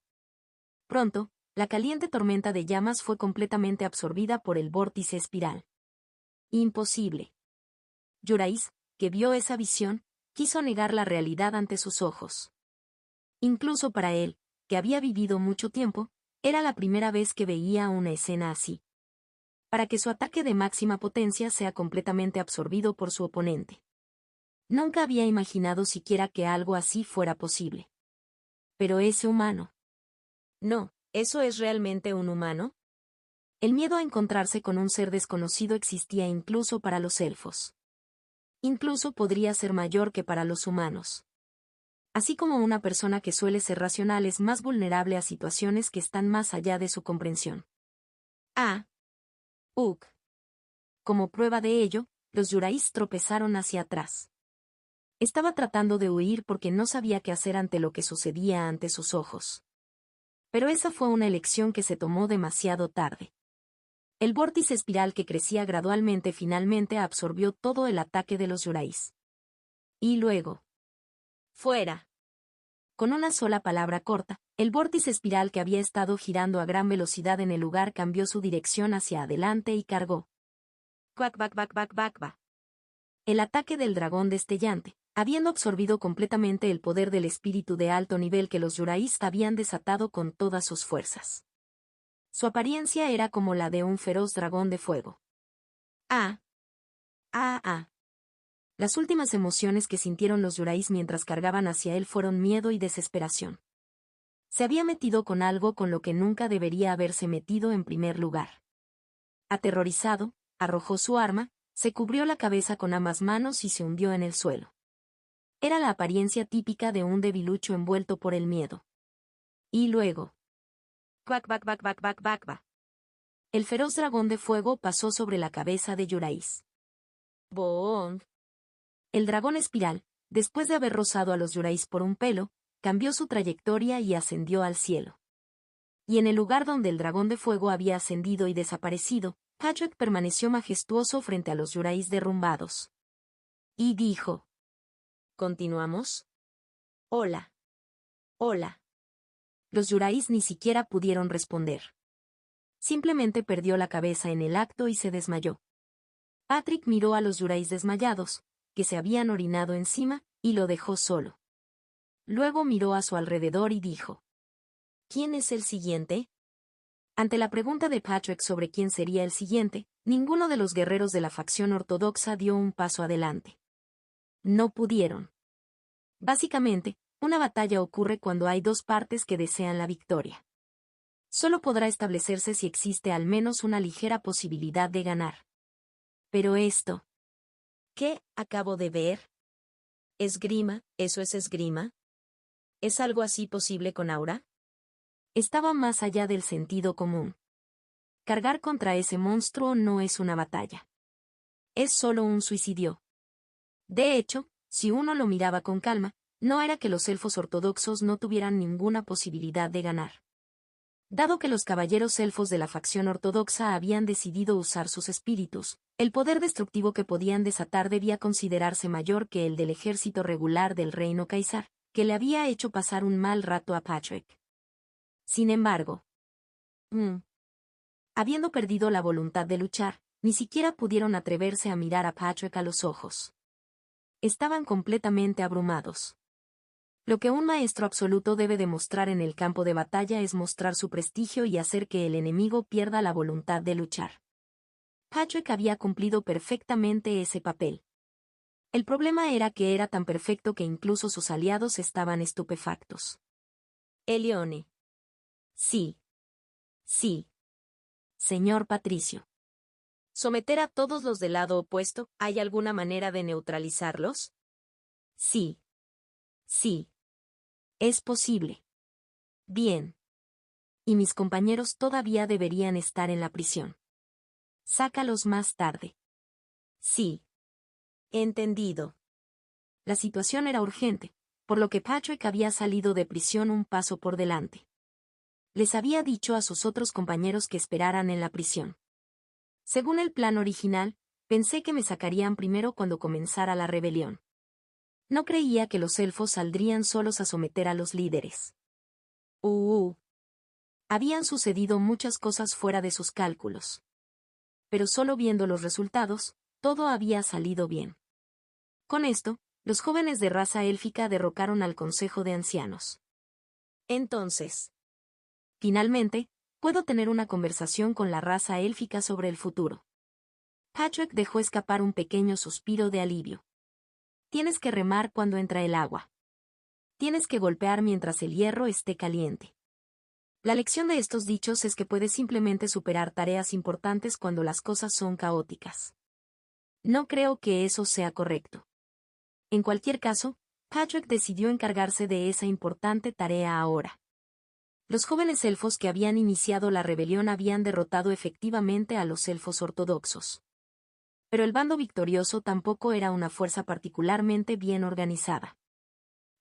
Pronto, la caliente tormenta de llamas fue completamente absorbida por el vórtice espiral. Imposible. Yurais, que vio esa visión, quiso negar la realidad ante sus ojos. Incluso para él, que había vivido mucho tiempo, era la primera vez que veía una escena así. Para que su ataque de máxima potencia sea completamente absorbido por su oponente. Nunca había imaginado siquiera que algo así fuera posible. Pero ese humano. No, ¿eso es realmente un humano? El miedo a encontrarse con un ser desconocido existía incluso para los elfos. Incluso podría ser mayor que para los humanos. Así como una persona que suele ser racional es más vulnerable a situaciones que están más allá de su comprensión. Uk. Como prueba de ello, los Yurais tropezaron hacia atrás. Estaba tratando de huir porque no sabía qué hacer ante lo que sucedía ante sus ojos. Pero esa fue una elección que se tomó demasiado tarde. El vórtice espiral que crecía gradualmente finalmente absorbió todo el ataque de los Yurais. Y luego. ¡Fuera! Con una sola palabra corta, el vórtice espiral que había estado girando a gran velocidad en el lugar cambió su dirección hacia adelante y cargó. ¡Cuac, bac, bac, bac, bac, bac! El ataque del dragón destellante, habiendo absorbido completamente el poder del espíritu de alto nivel que los Yurais habían desatado con todas sus fuerzas. Su apariencia era como la de un feroz dragón de fuego. Las últimas emociones que sintieron los Yurais mientras cargaban hacia él fueron miedo y desesperación. Se había metido con algo con lo que nunca debería haberse metido en primer lugar. Aterrorizado, arrojó su arma, se cubrió la cabeza con ambas manos y se hundió en el suelo. Era la apariencia típica de un debilucho envuelto por el miedo. Y luego. ¡Cuac, bac, bac, bac, bac, bac, bac! El feroz dragón de fuego pasó sobre la cabeza de Yurais. ¡Boong! El dragón espiral, después de haber rozado a los Yurais por un pelo, cambió su trayectoria y ascendió al cielo. Y en el lugar donde el dragón de fuego había ascendido y desaparecido, Patrick permaneció majestuoso frente a los Yurais derrumbados. Y dijo: ¿Continuamos? Hola. Hola. Los Yurais ni siquiera pudieron responder. Simplemente perdió la cabeza en el acto y se desmayó. Patrick miró a los Yurais desmayados, que se habían orinado encima, y lo dejó solo. Luego miró a su alrededor y dijo: ¿Quién es el siguiente? Ante la pregunta de Patrick sobre quién sería el siguiente, ninguno de los guerreros de la facción ortodoxa dio un paso adelante. No pudieron. Básicamente, una batalla ocurre cuando hay dos partes que desean la victoria. Solo podrá establecerse si existe al menos una ligera posibilidad de ganar. Pero esto. ¿Qué acabo de ver? ¿Esgrima? ¿Eso es esgrima? ¿Es algo así posible con Aura? Estaba más allá del sentido común. Cargar contra ese monstruo no es una batalla. Es solo un suicidio. De hecho, si uno lo miraba con calma, no era que los elfos ortodoxos no tuvieran ninguna posibilidad de ganar. Dado que los caballeros elfos de la facción ortodoxa habían decidido usar sus espíritus, El poder destructivo que podían desatar debía considerarse mayor que el del ejército regular del reino Caesar, que le había hecho pasar un mal rato a Patrick. Sin embargo, habiendo perdido la voluntad de luchar, ni siquiera pudieron atreverse a mirar a Patrick a los ojos. Estaban completamente abrumados. Lo que un maestro absoluto debe demostrar en el campo de batalla es mostrar su prestigio y hacer que el enemigo pierda la voluntad de luchar. Patrick había cumplido perfectamente ese papel. El problema era que era tan perfecto que incluso sus aliados estaban estupefactos. Elione. Sí. Sí. Señor Patricio. ¿Someter a todos los del lado opuesto? ¿Hay alguna manera de neutralizarlos? Sí. Sí. Es posible. Bien. Y mis compañeros todavía deberían estar en la prisión. Sácalos más tarde. Sí. Entendido. La situación era urgente, por lo que Patrick había salido de prisión un paso por delante. Les había dicho a sus otros compañeros que esperaran en la prisión. Según el plan original, pensé que me sacarían primero cuando comenzara la rebelión. No creía que los elfos saldrían solos a someter a los líderes. Habían sucedido muchas cosas fuera de sus cálculos. Pero solo viendo los resultados, todo había salido bien. Con esto, los jóvenes de raza élfica derrocaron al Consejo de Ancianos. Entonces, finalmente, puedo tener una conversación con la raza élfica sobre el futuro. Patrick dejó escapar un pequeño suspiro de alivio. Tienes que remar cuando entra el agua. Tienes que golpear mientras el hierro esté caliente. La lección de estos dichos es que puedes simplemente superar tareas importantes cuando las cosas son caóticas. No creo que eso sea correcto. En cualquier caso, Patrick decidió encargarse de esa importante tarea ahora. Los jóvenes elfos que habían iniciado la rebelión habían derrotado efectivamente a los elfos ortodoxos. Pero el bando victorioso tampoco era una fuerza particularmente bien organizada.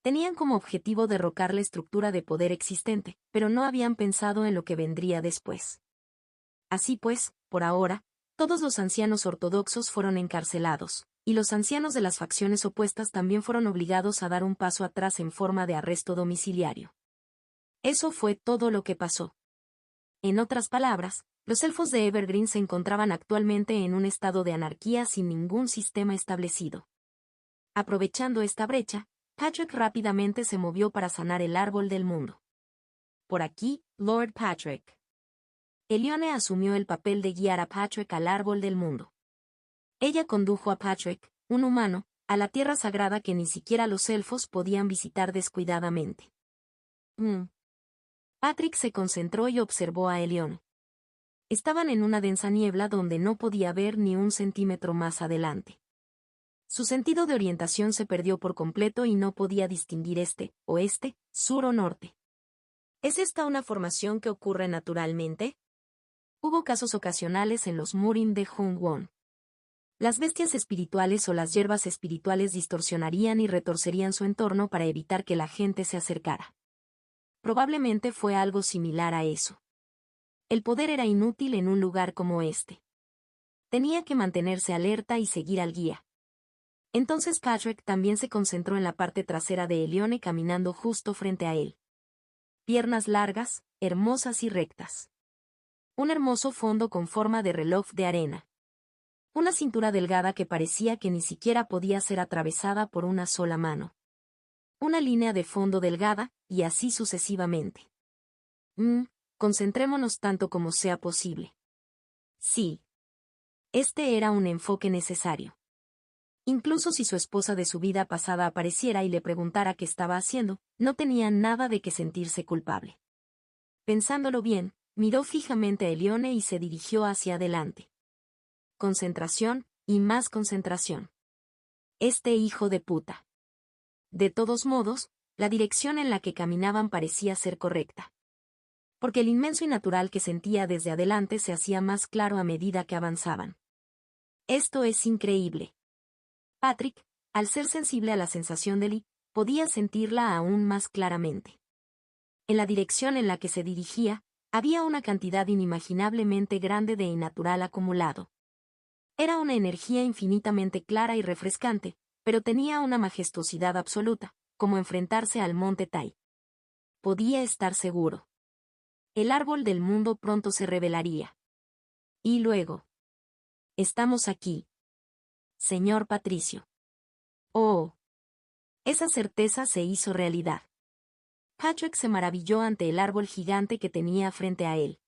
Tenían como objetivo derrocar la estructura de poder existente, pero no habían pensado en lo que vendría después. Así pues, por ahora, todos los ancianos ortodoxos fueron encarcelados, y los ancianos de las facciones opuestas también fueron obligados a dar un paso atrás en forma de arresto domiciliario. Eso fue todo lo que pasó. En otras palabras, los elfos de Evergreen se encontraban actualmente en un estado de anarquía sin ningún sistema establecido. Aprovechando esta brecha, Patrick rápidamente se movió para sanar el árbol del mundo. Por aquí, Lord Patrick. Elione asumió el papel de guiar a Patrick al árbol del mundo. Ella condujo a Patrick, un humano, a la tierra sagrada que ni siquiera los elfos podían visitar descuidadamente. Patrick se concentró y observó a Elione. Estaban en una densa niebla donde no podía ver ni un centímetro más adelante. Su sentido de orientación se perdió por completo y no podía distinguir este, oeste, sur o norte. ¿Es esta una formación que ocurre naturalmente? Hubo casos ocasionales en los Murim de Jungwon. Las bestias espirituales o las hierbas espirituales distorsionarían y retorcerían su entorno para evitar que la gente se acercara. Probablemente fue algo similar a eso. El poder era inútil en un lugar como este. Tenía que mantenerse alerta y seguir al guía. Entonces Patrick también se concentró en la parte trasera de Elione caminando justo frente a él. Piernas largas, hermosas y rectas. Un hermoso fondo con forma de reloj de arena. Una cintura delgada que parecía que ni siquiera podía ser atravesada por una sola mano. Una línea de fondo delgada, y así sucesivamente. Concentrémonos tanto como sea posible. Sí. Este era un enfoque necesario. Incluso si su esposa de su vida pasada apareciera y le preguntara qué estaba haciendo, no tenía nada de qué sentirse culpable. Pensándolo bien, miró fijamente a Elione y se dirigió hacia adelante. Concentración, y más concentración. Este hijo de puta. De todos modos, la dirección en la que caminaban parecía ser correcta. Porque el inmenso y natural que sentía desde adelante se hacía más claro a medida que avanzaban. Esto es increíble. Patrick, al ser sensible a la sensación de Lee, podía sentirla aún más claramente. En la dirección en la que se dirigía, había una cantidad inimaginablemente grande de innatural acumulado. Era una energía infinitamente clara y refrescante, pero tenía una majestuosidad absoluta, como enfrentarse al monte Tai. Podía estar seguro. El árbol del mundo pronto se revelaría. Y luego. Estamos aquí. Señor Patricio. Oh. Esa certeza se hizo realidad. Patrick se maravilló ante el árbol gigante que tenía frente a él.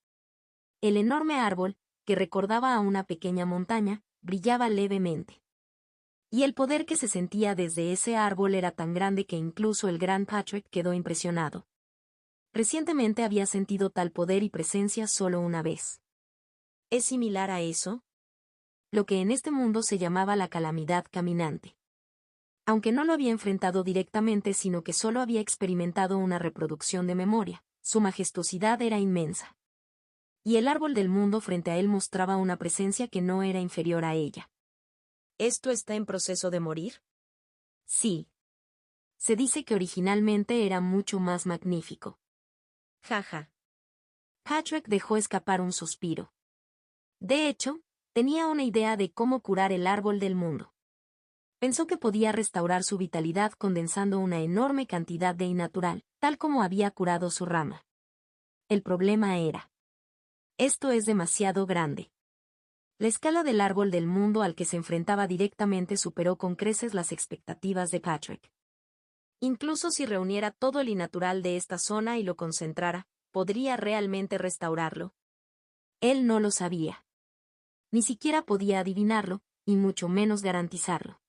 El enorme árbol, que recordaba a una pequeña montaña, brillaba levemente. Y el poder que se sentía desde ese árbol era tan grande que incluso el gran Patrick quedó impresionado. Recientemente había sentido tal poder y presencia solo una vez. ¿Es similar a eso? Lo que en este mundo se llamaba la calamidad caminante. Aunque no lo había enfrentado directamente, sino que solo había experimentado una reproducción de memoria, su majestuosidad era inmensa. Y el árbol del mundo frente a él mostraba una presencia que no era inferior a ella. ¿Esto está en proceso de morir? Sí. Se dice que originalmente era mucho más magnífico. Jaja. Patrick dejó escapar un suspiro. De hecho, tenía una idea de cómo curar el árbol del mundo. Pensó que podía restaurar su vitalidad condensando una enorme cantidad de innatural, tal como había curado su rama. El problema era: esto es demasiado grande. La escala del árbol del mundo al que se enfrentaba directamente superó con creces las expectativas de Patrick. Incluso si reuniera todo el innatural de esta zona y lo concentrara, ¿podría realmente restaurarlo? Él no lo sabía. Ni siquiera podía adivinarlo, y mucho menos garantizarlo.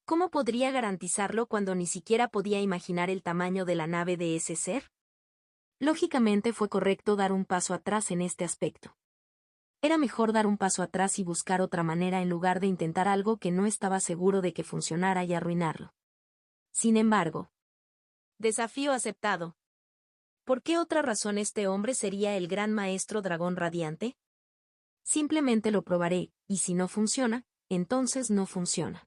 ¿Cómo podría garantizarlo cuando ni siquiera podía imaginar el tamaño de la nave de ese ser? Lógicamente fue correcto dar un paso atrás en este aspecto. Era mejor dar un paso atrás y buscar otra manera en lugar de intentar algo que no estaba seguro de que funcionara y arruinarlo. Sin embargo, desafío aceptado. ¿Por qué otra razón este hombre sería el gran maestro dragón radiante? Simplemente lo probaré, y si no funciona, entonces no funciona.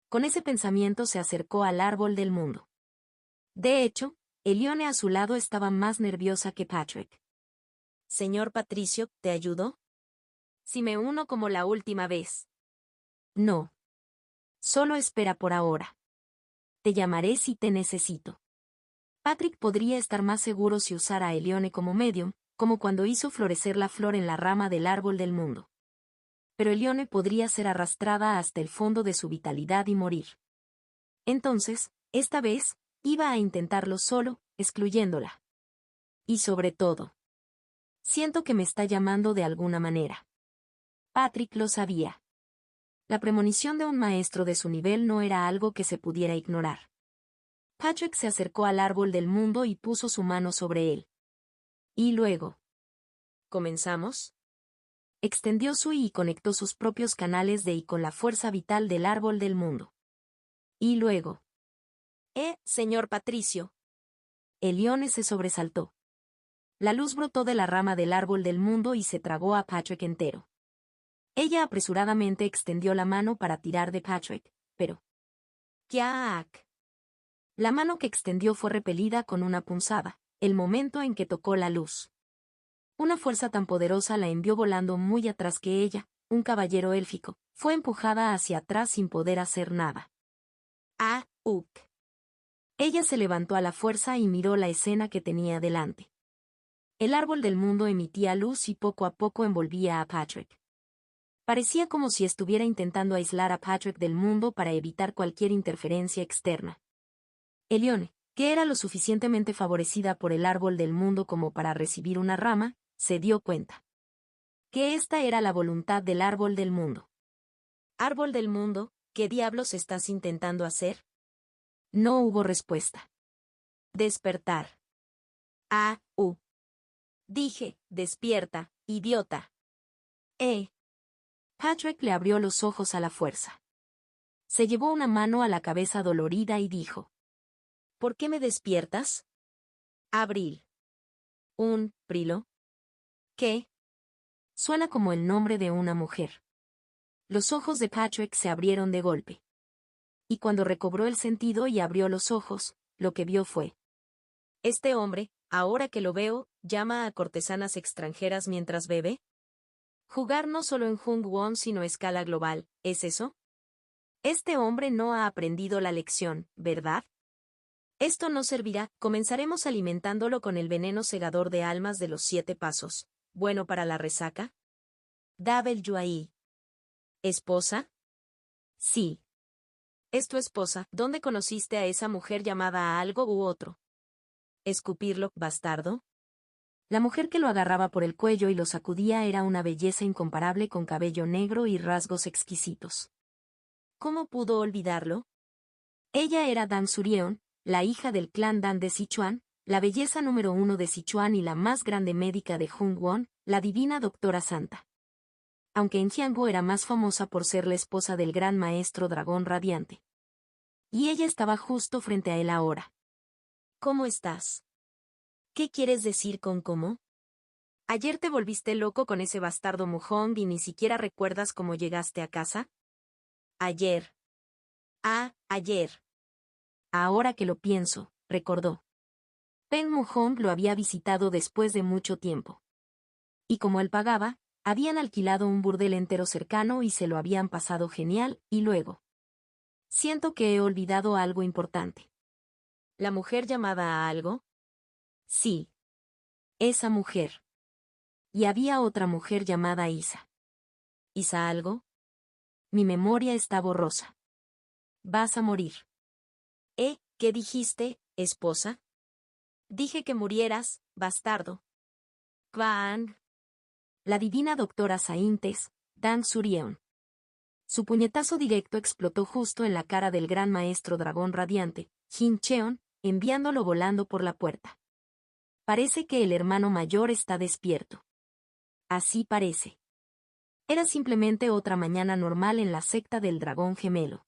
Con ese pensamiento se acercó al árbol del mundo. De hecho, Elione a su lado estaba más nerviosa que Patrick. Señor Patricio, ¿te ayudo? Si me uno como la última vez. No. Solo espera por ahora. Te llamaré si te necesito. Patrick podría estar más seguro si usara a Elione como medium, como cuando hizo florecer la flor en la rama del árbol del mundo. Pero Elione podría ser arrastrada hasta el fondo de su vitalidad y morir. Entonces, esta vez, iba a intentarlo solo, excluyéndola. Y sobre todo, siento que me está llamando de alguna manera. Patrick lo sabía. La premonición de un maestro de su nivel no era algo que se pudiera ignorar. Patrick se acercó al árbol del mundo y puso su mano sobre él. Y luego. ¿Comenzamos? Extendió su y conectó sus propios canales de y con la fuerza vital del árbol del mundo. Y luego. Señor Patricio. Elione se sobresaltó. La luz brotó de la rama del árbol del mundo y se tragó a Patrick entero. Ella apresuradamente extendió la mano para tirar de Patrick, pero... ¡Kiak! La mano que extendió fue repelida con una punzada, el momento en que tocó la luz. Una fuerza tan poderosa la envió volando muy atrás que ella, un caballero élfico, fue empujada hacia atrás sin poder hacer nada. ¡Uk! Ella se levantó a la fuerza y miró la escena que tenía delante. El árbol del mundo emitía luz y poco a poco envolvía a Patrick. Parecía como si estuviera intentando aislar a Patrick del mundo para evitar cualquier interferencia externa. Elione, que era lo suficientemente favorecida por el árbol del mundo como para recibir una rama, se dio cuenta. Que esta era la voluntad del árbol del mundo. Árbol del mundo, ¿qué diablos estás intentando hacer? No hubo respuesta. Despertar. Dije, despierta, idiota. Patrick le abrió los ojos a la fuerza. Se llevó una mano a la cabeza dolorida y dijo. ¿Por qué me despiertas? Abril. Prilo. ¿Qué? Suena como el nombre de una mujer. Los ojos de Patrick se abrieron de golpe. Y cuando recobró el sentido y abrió los ojos, lo que vio fue. Este hombre, ahora que lo veo, llama a cortesanas extranjeras mientras bebe. Jugar no solo en Hungwon sino a escala global, ¿es eso? Este hombre no ha aprendido la lección, ¿verdad? Esto no servirá, comenzaremos alimentándolo con el veneno segador de almas de los 7 pasos. ¿Bueno para la resaca? Dabel Yuai. ¿Esposa? Sí. ¿Es tu esposa? ¿Dónde conociste a esa mujer llamada a algo u otro? ¿Escupirlo, bastardo? La mujer que lo agarraba por el cuello y lo sacudía era una belleza incomparable con cabello negro y rasgos exquisitos. ¿Cómo pudo olvidarlo? Ella era Dan Suryeon, la hija del clan Dan de Sichuan, la belleza número 1 de Sichuan y la más grande médica de Hungwon, la divina doctora Santa. Aunque en Jianghu era más famosa por ser la esposa del gran maestro dragón radiante. Y ella estaba justo frente a él ahora. ¿Cómo estás? ¿Qué quieres decir con cómo? ¿Ayer te volviste loco con ese bastardo Mujong y ni siquiera recuerdas cómo llegaste a casa? Ayer. Ah, ayer. Ahora que lo pienso, recordó. Peng Mujong lo había visitado después de mucho tiempo. Y como él pagaba, habían alquilado un burdel entero cercano y se lo habían pasado genial, y luego. Siento que he olvidado algo importante. ¿La mujer llamada a algo? Sí. Esa mujer. Y había otra mujer llamada Isa. ¿Isa algo? Mi memoria está borrosa. Vas a morir. ¿Qué dijiste, esposa? Dije que murieras, bastardo. Kwang. La divina doctora Saintes, Dan Suryeon. Su puñetazo directo explotó justo en la cara del gran maestro dragón radiante, Jin Cheon, enviándolo volando por la puerta. Parece que el hermano mayor está despierto. Así parece. Era simplemente otra mañana normal en la secta del dragón gemelo.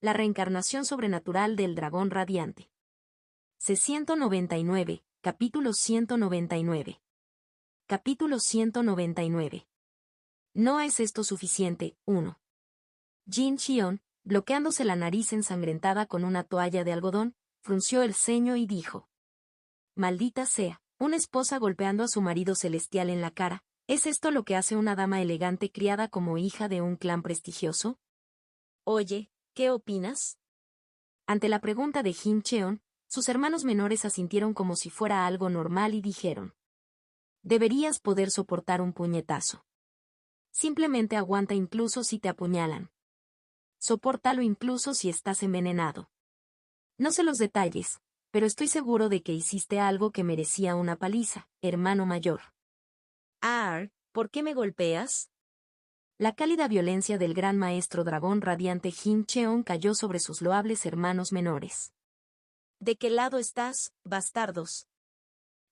La reencarnación sobrenatural del dragón radiante. C-199, capítulo 199. Capítulo 199. ¿No es esto suficiente? 1. Jin Cheon, bloqueándose la nariz ensangrentada con una toalla de algodón, frunció el ceño y dijo. Maldita sea, una esposa golpeando a su marido celestial en la cara, ¿es esto lo que hace una dama elegante criada como hija de un clan prestigioso? Oye, ¿qué opinas? Ante la pregunta de Jin Cheon, sus hermanos menores asintieron como si fuera algo normal y dijeron. Deberías poder soportar un puñetazo. Simplemente aguanta incluso si te apuñalan. Sopórtalo incluso si estás envenenado. No sé los detalles, pero estoy seguro de que hiciste algo que merecía una paliza, hermano mayor. ¿Por qué me golpeas? La cálida violencia del gran maestro dragón radiante Jin Cheon cayó sobre sus loables hermanos menores. ¿De qué lado estás, bastardos?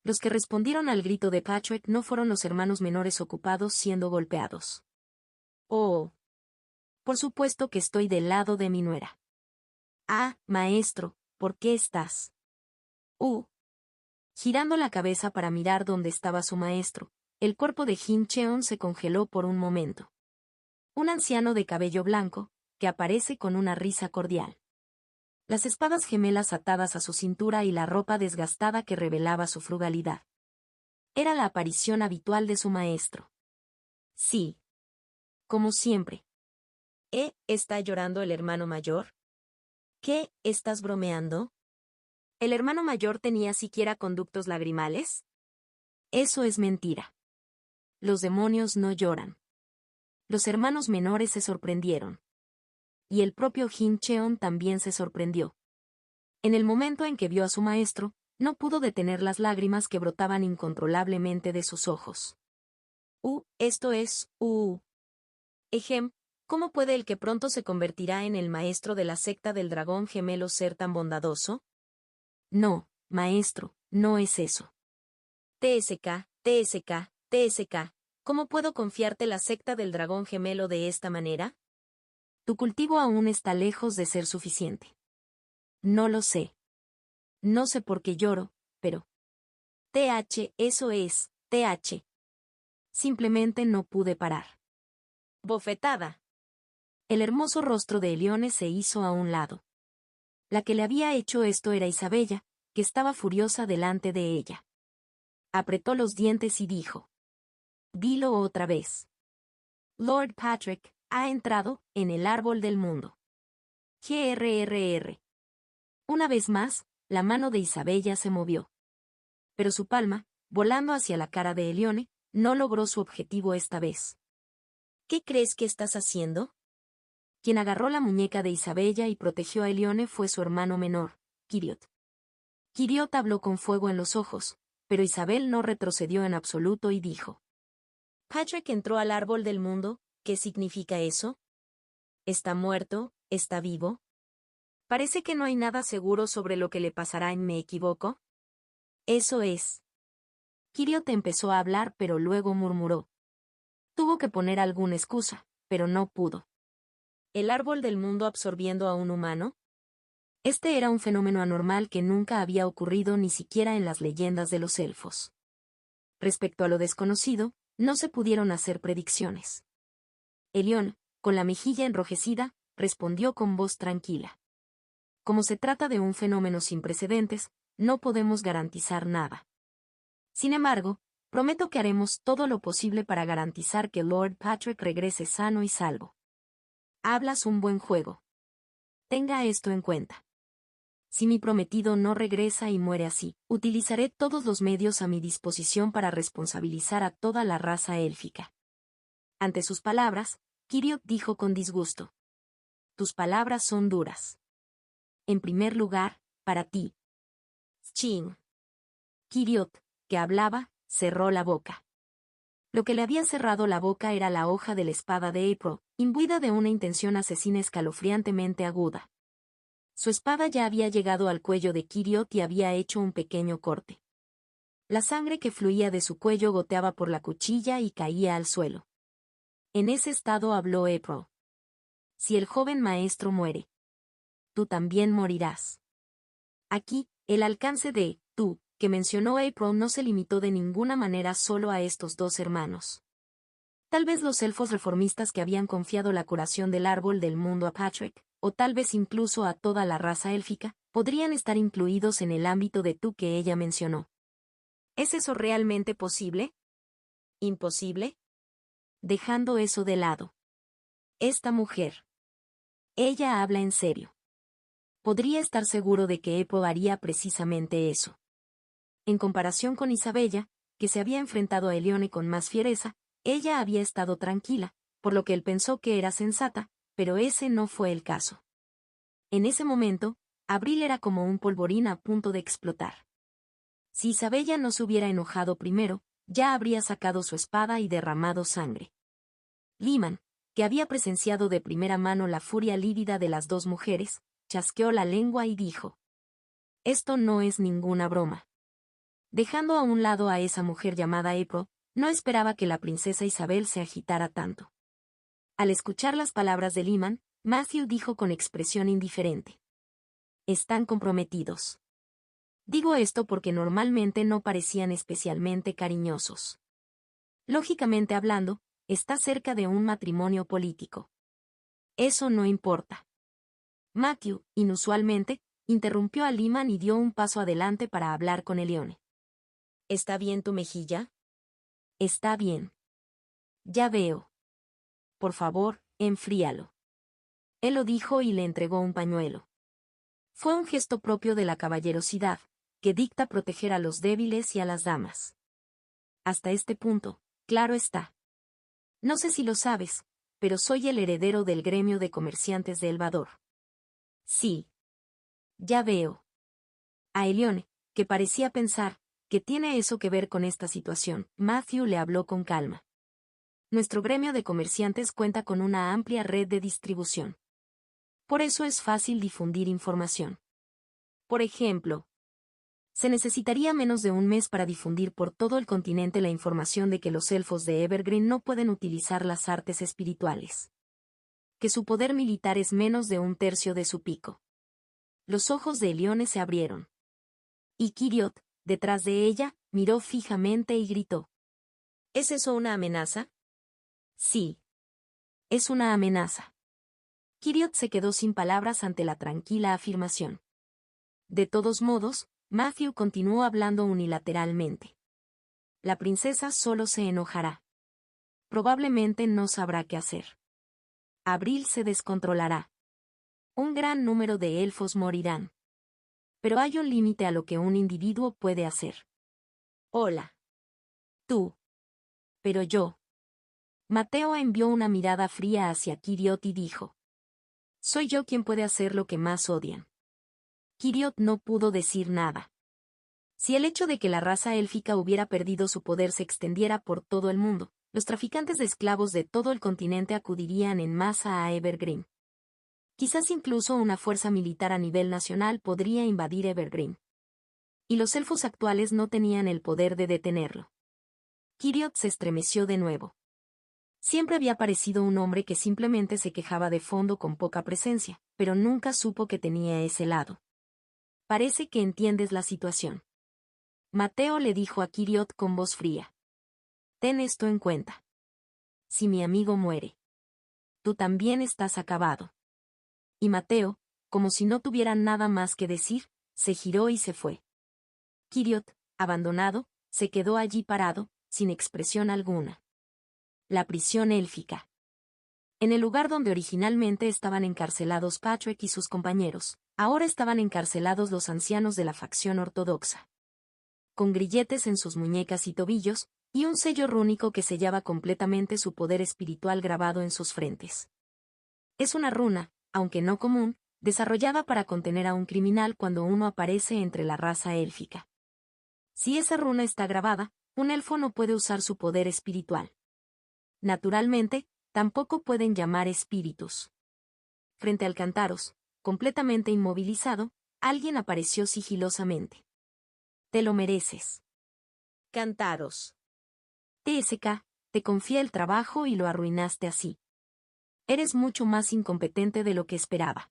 Los que respondieron al grito de Patrick no fueron los hermanos menores ocupados siendo golpeados. Oh. Por supuesto que estoy del lado de mi nuera. Ah, maestro, ¿por qué estás? Girando la cabeza para mirar dónde estaba su maestro, el cuerpo de Jin Cheon se congeló por un momento. Un anciano de cabello blanco, que aparece con una risa cordial. Las espadas gemelas atadas a su cintura y la ropa desgastada que revelaba su frugalidad. Era la aparición habitual de su maestro. Sí. Como siempre. ¿Está llorando el hermano mayor? ¿Qué, estás bromeando? ¿El hermano mayor tenía siquiera conductos lagrimales? Eso es mentira. Los demonios no lloran. Los hermanos menores se sorprendieron. Y el propio Jin Cheon también se sorprendió. En el momento en que vio a su maestro, no pudo detener las lágrimas que brotaban incontrolablemente de sus ojos. Esto es, ¿cómo puede el que pronto se convertirá en el maestro de la secta del dragón gemelo ser tan bondadoso? No, maestro, no es eso. TSK, ¿cómo puedo confiarte la secta del dragón gemelo de esta manera? Tu cultivo aún está lejos de ser suficiente. No lo sé. No sé por qué lloro, pero... eso es, Simplemente no pude parar. Bofetada. El hermoso rostro de Elione se hizo a un lado. La que le había hecho esto era Isabella, que estaba furiosa delante de ella. Apretó los dientes y dijo. Dilo otra vez. Lord Patrick ha entrado en el árbol del mundo. GRRR. Una vez más, la mano de Isabella se movió. Pero su palma, volando hacia la cara de Elione, no logró su objetivo esta vez. ¿Qué crees que estás haciendo? Quien agarró la muñeca de Isabella y protegió a Elione fue su hermano menor, Kiriot. Kiriot habló con fuego en los ojos, pero Isabel no retrocedió en absoluto y dijo: Patrick entró al árbol del mundo. ¿Qué significa eso? ¿Está muerto? ¿Está vivo? Parece que no hay nada seguro sobre lo que le pasará. ¿Me equivoco? Eso es. Kiriot empezó a hablar pero luego murmuró. Tuvo que poner alguna excusa, pero no pudo. ¿El árbol del mundo absorbiendo a un humano? Este era un fenómeno anormal que nunca había ocurrido ni siquiera en las leyendas de los elfos. Respecto a lo desconocido, no se pudieron hacer predicciones. Elión, con la mejilla enrojecida, respondió con voz tranquila. Como se trata de un fenómeno sin precedentes, no podemos garantizar nada. Sin embargo, prometo que haremos todo lo posible para garantizar que Lord Patrick regrese sano y salvo. Hablas un buen juego. Tenga esto en cuenta. Si mi prometido no regresa y muere así, utilizaré todos los medios a mi disposición para responsabilizar a toda la raza élfica. Ante sus palabras, Kiriot dijo con disgusto. Tus palabras son duras. En primer lugar, para ti. Chin. Kiriot, que hablaba, cerró la boca. Lo que le había cerrado la boca era la hoja de la espada de April, imbuida de una intención asesina escalofriantemente aguda. Su espada ya había llegado al cuello de Kiriot y había hecho un pequeño corte. La sangre que fluía de su cuello goteaba por la cuchilla y caía al suelo. En ese estado habló April. Si el joven maestro muere, tú también morirás. Aquí, el alcance de tú, que mencionó April, no se limitó de ninguna manera solo a estos dos hermanos. Tal vez los elfos reformistas que habían confiado la curación del árbol del mundo a Patrick, o tal vez incluso a toda la raza élfica, podrían estar incluidos en el ámbito de tú que ella mencionó. ¿Es eso realmente posible? ¿Imposible? Dejando eso de lado. Esta mujer. Ella habla en serio. Podría estar seguro de que Epo haría precisamente eso. En comparación con Isabella, que se había enfrentado a Elione con más fiereza, ella había estado tranquila, por lo que él pensó que era sensata, pero ese no fue el caso. En ese momento, Abril era como un polvorín a punto de explotar. Si Isabella no se hubiera enojado primero, ya habría sacado su espada y derramado sangre. Lyman, que había presenciado de primera mano la furia lívida de las dos mujeres, chasqueó la lengua y dijo: Esto no es ninguna broma. Dejando a un lado a esa mujer llamada April, no esperaba que la princesa Isabel se agitara tanto. Al escuchar las palabras de Lyman, Matthew dijo con expresión indiferente: Están comprometidos. Digo esto porque normalmente no parecían especialmente cariñosos. Lógicamente hablando, está cerca de un matrimonio político. Eso no importa. Matthew, inusualmente, interrumpió a Lyman y dio un paso adelante para hablar con Elione. ¿Está bien tu mejilla? Está bien. Ya veo. Por favor, enfríalo. Él lo dijo y le entregó un pañuelo. Fue un gesto propio de la caballerosidad, que dicta proteger a los débiles y a las damas. Hasta este punto, claro está. No sé si lo sabes, pero soy el heredero del gremio de comerciantes de Elvador. Sí. Ya veo. A Elione, que parecía pensar, ¿qué tiene eso que ver con esta situación? Matthew le habló con calma. Nuestro gremio de comerciantes cuenta con una amplia red de distribución. Por eso es fácil difundir información. Por ejemplo, se necesitaría menos de un mes para difundir por todo el continente la información de que los elfos de Evergreen no pueden utilizar las artes espirituales. Que su poder militar es menos de un tercio de su pico. Los ojos de Elione se abrieron. Y Kiriot, detrás de ella, miró fijamente y gritó: ¿Es eso una amenaza? Sí. Es una amenaza. Kiriot se quedó sin palabras ante la tranquila afirmación. De todos modos, Matthew continuó hablando unilateralmente. La princesa solo se enojará. probablemente no sabrá qué hacer. Abril se descontrolará. Un gran número de elfos morirán. Pero hay un límite a lo que un individuo puede hacer. Hola. Tú. Pero yo. Mateo envió una mirada fría hacia Kiriot y dijo: soy yo quien puede hacer lo que más odian. Kiriot no pudo decir nada. Si el hecho de que la raza élfica hubiera perdido su poder se extendiera por todo el mundo, los traficantes de esclavos de todo el continente acudirían en masa a Evergreen. Quizás incluso una fuerza militar a nivel nacional podría invadir Evergreen. Y los elfos actuales no tenían el poder de detenerlo. Kiriot se estremeció de nuevo. Siempre había parecido un hombre que simplemente se quejaba de fondo con poca presencia, pero nunca supo que tenía ese lado. Parece que entiendes la situación. Mateo le dijo a Kiriot con voz fría. Ten esto en cuenta. Si mi amigo muere, tú también estás acabado. Y Mateo, como si no tuviera nada más que decir, se giró y se fue. Kiriot, abandonado, se quedó allí parado, sin expresión alguna. La prisión élfica. En el lugar donde originalmente estaban encarcelados Patrick y sus compañeros, ahora estaban encarcelados los ancianos de la facción ortodoxa. Con grilletes en sus muñecas y tobillos, y un sello rúnico que sellaba completamente su poder espiritual grabado en sus frentes. Es una runa, aunque no común, desarrollada para contener a un criminal cuando uno aparece entre la raza élfica. Si esa runa está grabada, un elfo no puede usar su poder espiritual. Naturalmente, tampoco pueden llamar espíritus. Frente al Cantaros, completamente inmovilizado, alguien apareció sigilosamente. Te lo mereces. Cantaros. TSK, te confié el trabajo y lo arruinaste así. Eres mucho más incompetente de lo que esperaba.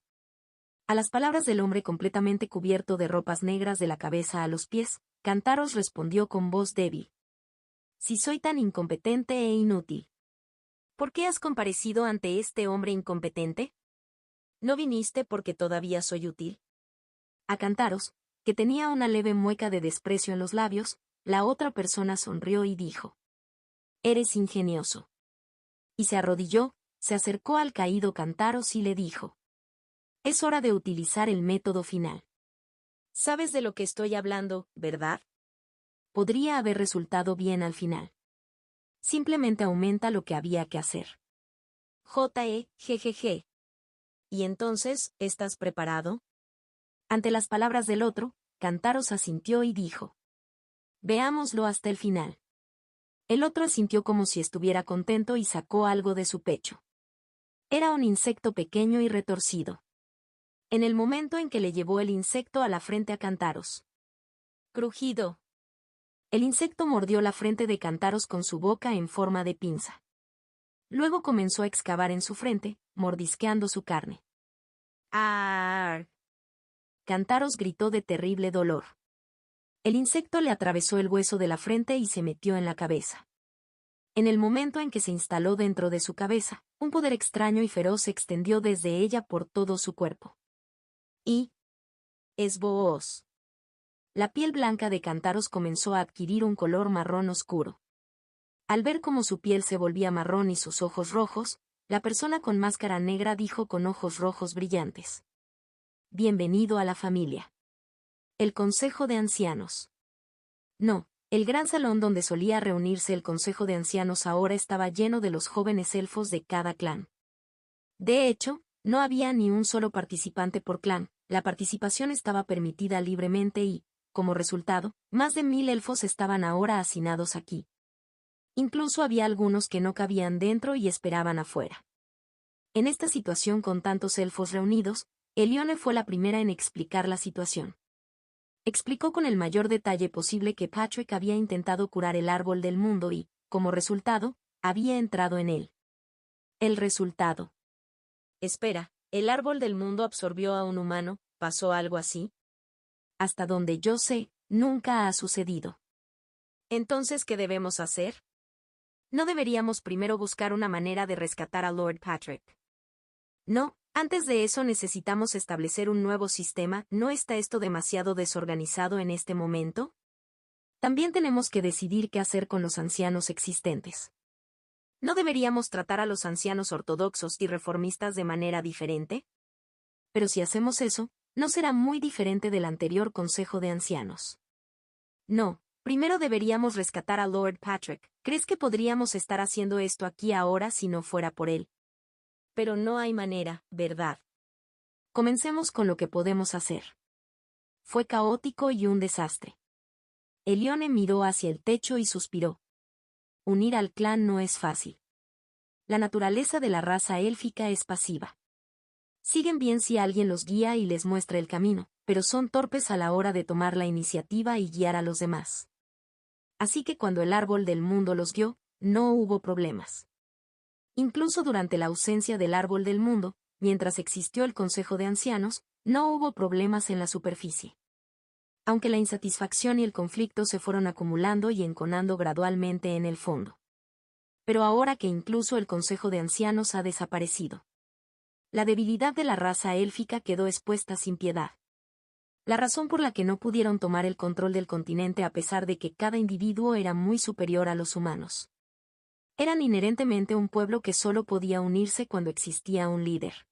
A las palabras del hombre completamente cubierto de ropas negras de la cabeza a los pies, Cantaros respondió con voz débil. Si soy tan incompetente e inútil, ¿por qué has comparecido ante este hombre incompetente? ¿No viniste porque todavía soy útil? A Cantaros, que tenía una leve mueca de desprecio en los labios, la otra persona sonrió y dijo: eres ingenioso. Y se arrodilló, se acercó al caído Cantaros y le dijo: es hora de utilizar el método final. Sabes de lo que estoy hablando, ¿verdad? Podría haber resultado bien al final. Simplemente aumenta lo que había que hacer. Jejeje. ¿Y entonces, estás preparado? Ante las palabras del otro, Cantaros asintió y dijo: veámoslo hasta el final. El otro asintió como si estuviera contento y sacó algo de su pecho. Era un insecto pequeño y retorcido. En el momento en que le llevó el insecto a la frente a Cantaros. Crujido. El insecto mordió la frente de Cantaros con su boca en forma de pinza. Luego comenzó a excavar en su frente, mordisqueando su carne. ¡Arr! Cantaros gritó de terrible dolor. El insecto le atravesó el hueso de la frente y se metió en la cabeza. En el momento en que se instaló dentro de su cabeza, un poder extraño y feroz se extendió desde ella por todo su cuerpo. Y esboos. La piel blanca de Cantaros comenzó a adquirir un color marrón oscuro. Al ver cómo su piel se volvía marrón y sus ojos rojos, la persona con máscara negra dijo con ojos rojos brillantes: bienvenido a la familia. El Consejo de Ancianos. No, el gran salón donde solía reunirse el Consejo de Ancianos ahora estaba lleno de los jóvenes elfos de cada clan. De hecho, no había ni un solo participante por clan, la participación estaba permitida libremente y, como resultado, más de 1000 elfos estaban ahora hacinados aquí. Incluso había algunos que no cabían dentro y esperaban afuera. En esta situación con tantos elfos reunidos, Elione fue la primera en explicar la situación. Explicó con el mayor detalle posible que Patrick había intentado curar el árbol del mundo y, como resultado, había entrado en él. El resultado. Espera, ¿el árbol del mundo absorbió a un humano? ¿Pasó algo así? Hasta donde yo sé, nunca ha sucedido. Entonces, ¿qué debemos hacer? ¿No deberíamos primero buscar una manera de rescatar a Lord Patrick? No, antes de eso necesitamos establecer un nuevo sistema. ¿No está esto demasiado desorganizado en este momento? También tenemos que decidir qué hacer con los ancianos existentes. ¿No deberíamos tratar a los ancianos ortodoxos y reformistas de manera diferente? Pero si hacemos eso, no será muy diferente del anterior Consejo de Ancianos. No, primero deberíamos rescatar a Lord Patrick. ¿Crees que podríamos estar haciendo esto aquí ahora si no fuera por él? Pero no hay manera, ¿verdad? Comencemos con lo que podemos hacer. Fue caótico y un desastre. Elione miró hacia el techo y suspiró. Unir al clan no es fácil. La naturaleza de la raza élfica es pasiva. Siguen bien si alguien los guía y les muestra el camino, pero son torpes a la hora de tomar la iniciativa y guiar a los demás. Así que cuando el árbol del mundo los guió, no hubo problemas. Incluso durante la ausencia del árbol del mundo, mientras existió el Consejo de Ancianos, no hubo problemas en la superficie. Aunque la insatisfacción y el conflicto se fueron acumulando y enconando gradualmente en el fondo. Pero ahora que incluso el Consejo de Ancianos ha desaparecido, la debilidad de la raza élfica quedó expuesta sin piedad. La razón por la que no pudieron tomar el control del continente a pesar de que cada individuo era muy superior a los humanos. Eran inherentemente un pueblo que solo podía unirse cuando existía un líder.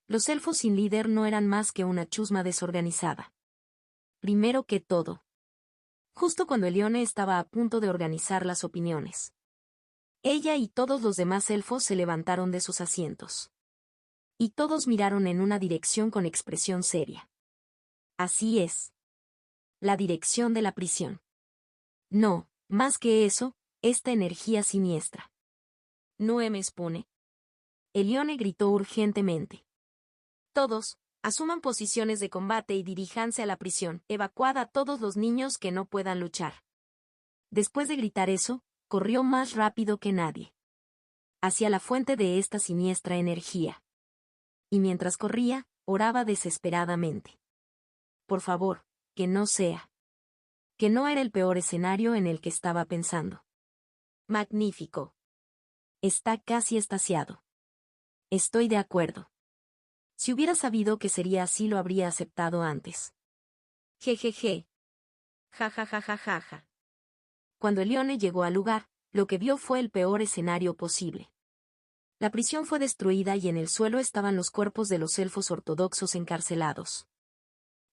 Los elfos sin líder no eran más que una chusma desorganizada. Primero que todo. Justo cuando Elione estaba a punto de organizar las opiniones. Ella y todos los demás elfos se levantaron de sus asientos. Y todos miraron en una dirección con expresión seria. Así es. La dirección de la prisión. No, más que eso, esta energía siniestra. ¿No me expone? Elione gritó urgentemente. Todos, asuman posiciones de combate y diríjanse a la prisión. Evacuad a todos los niños que no puedan luchar. Después de gritar eso, corrió más rápido que nadie. Hacia la fuente de esta siniestra energía. Y mientras corría, oraba desesperadamente. Por favor, que no sea. Que no era el peor escenario en el que estaba pensando. Magnífico. Está casi extasiado. Estoy de acuerdo. Si hubiera sabido que sería así lo habría aceptado antes. Jejeje. Ja ja ja ja ja ja. Cuando Elione llegó al lugar, lo que vio fue el peor escenario posible. La prisión fue destruida y en el suelo estaban los cuerpos de los elfos ortodoxos encarcelados.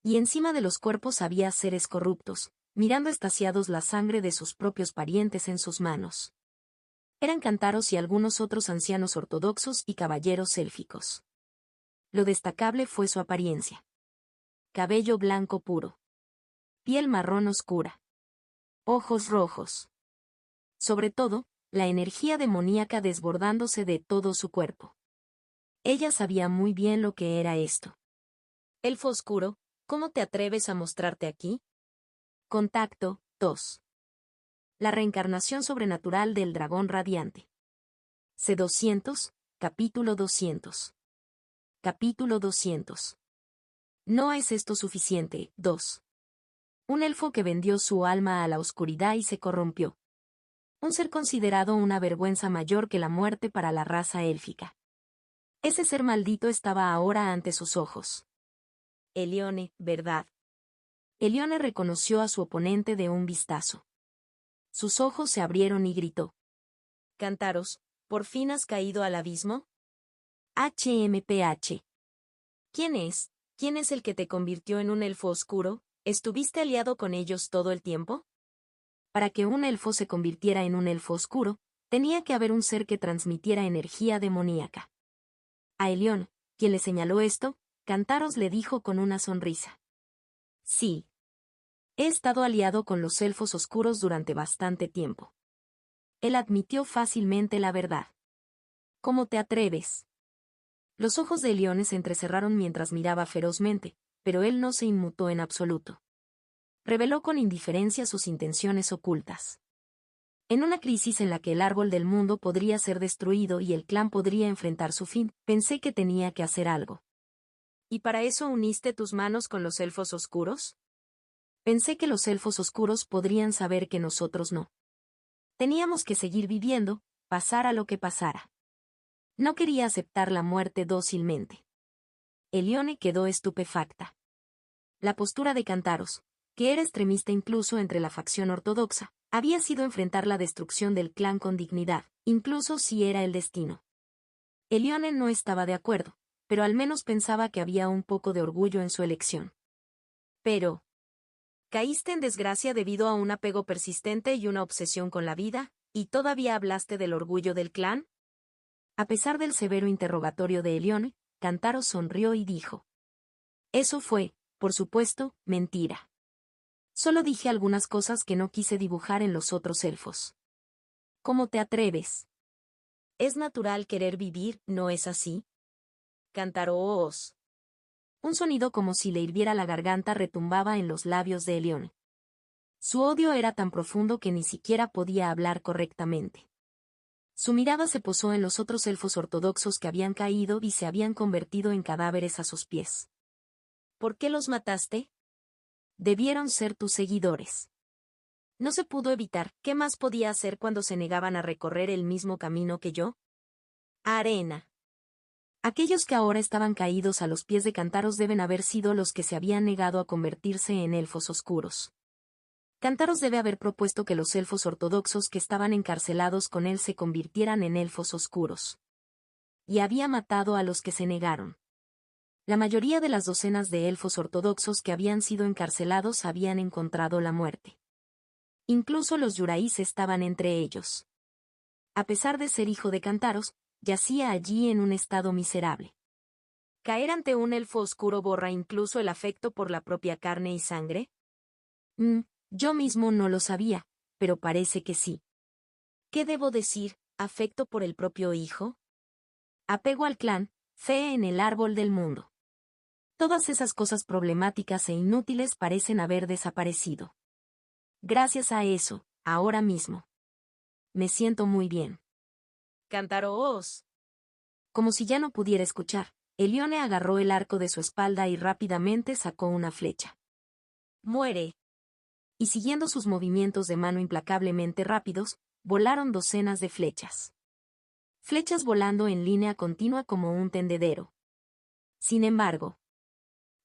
Y encima de los cuerpos había seres corruptos, mirando extasiados la sangre de sus propios parientes en sus manos. Eran cántaros y algunos otros ancianos ortodoxos y caballeros élficos. Lo destacable fue su apariencia. Cabello blanco puro. Piel marrón oscura. Ojos rojos. Sobre todo, la energía demoníaca desbordándose de todo su cuerpo. Ella sabía muy bien lo que era esto. Elfo oscuro, ¿cómo te atreves a mostrarte aquí? Contacto 2. La reencarnación sobrenatural del dragón radiante. C200, capítulo 200. Capítulo 200. ¿No es esto suficiente? 2. Un elfo que vendió su alma a la oscuridad y se corrompió. Un ser considerado una vergüenza mayor que la muerte para la raza élfica. Ese ser maldito estaba ahora ante sus ojos. Elione, ¿verdad? Elione reconoció a su oponente de un vistazo. Sus ojos se abrieron y gritó. Cántaros, ¿por fin has caído al abismo? HMPH. ¿Quién es? ¿Quién es el que te convirtió en un elfo oscuro? ¿Estuviste aliado con ellos todo el tiempo? Para que un elfo se convirtiera en un elfo oscuro, tenía que haber un ser que transmitiera energía demoníaca. A Elión, quien le señaló esto, Cántaros le dijo con una sonrisa. Sí. He estado aliado con los elfos oscuros durante bastante tiempo. Él admitió fácilmente la verdad. ¿Cómo te atreves? Los ojos de Elión se entrecerraron mientras miraba ferozmente, pero él no se inmutó en absoluto. Reveló con indiferencia sus intenciones ocultas. En una crisis en la que el árbol del mundo podría ser destruido y el clan podría enfrentar su fin, pensé que tenía que hacer algo. ¿Y para eso uniste tus manos con los elfos oscuros? Pensé que los elfos oscuros podrían saber que nosotros no. Teníamos que seguir viviendo, pasara lo que pasara. No quería aceptar la muerte dócilmente. Elione quedó estupefacta. La postura de Cántaros, que era extremista incluso entre la facción ortodoxa, había sido enfrentar la destrucción del clan con dignidad, incluso si era el destino. Elione no estaba de acuerdo, pero al menos pensaba que había un poco de orgullo en su elección. Pero, ¿caíste en desgracia debido a un apego persistente y una obsesión con la vida, y todavía hablaste del orgullo del clan? A pesar del severo interrogatorio de Elione, Kantaro sonrió y dijo: Eso fue, por supuesto, mentira. Solo dije algunas cosas que no quise dibujar en los otros elfos. ¿Cómo te atreves? Es natural querer vivir, ¿no es así? Cantaros. Un sonido como si le hirviera la garganta retumbaba en los labios de Elione. Su odio era tan profundo que ni siquiera podía hablar correctamente. Su mirada se posó en los otros elfos ortodoxos que habían caído y se habían convertido en cadáveres a sus pies. ¿Por qué los mataste? Debieron ser tus seguidores. No se pudo evitar. ¿Qué más podía hacer cuando se negaban a recorrer el mismo camino que yo? Arena. Aquellos que ahora estaban caídos a los pies de Cantaros deben haber sido los que se habían negado a convertirse en elfos oscuros. Cantaros debe haber propuesto que los elfos ortodoxos que estaban encarcelados con él se convirtieran en elfos oscuros. Y había matado a los que se negaron. La mayoría de las docenas de elfos ortodoxos que habían sido encarcelados habían encontrado la muerte. Incluso los Yuraís estaban entre ellos. A pesar de ser hijo de Cantaros, yacía allí en un estado miserable. ¿Caer ante un elfo oscuro borra incluso el afecto por la propia carne y sangre? Yo mismo no lo sabía, pero parece que sí. ¿Qué debo decir? ¿Afecto por el propio hijo? Apego al clan, fe en el árbol del mundo. Todas esas cosas problemáticas e inútiles parecen haber desaparecido. Gracias a eso, ahora mismo. Me siento muy bien. Cantaros. Como si ya no pudiera escuchar, Elione agarró el arco de su espalda y rápidamente sacó una flecha. Muere. Y siguiendo sus movimientos de mano implacablemente rápidos, volaron docenas de flechas. Flechas volando en línea continua como un tendedero. Sin embargo,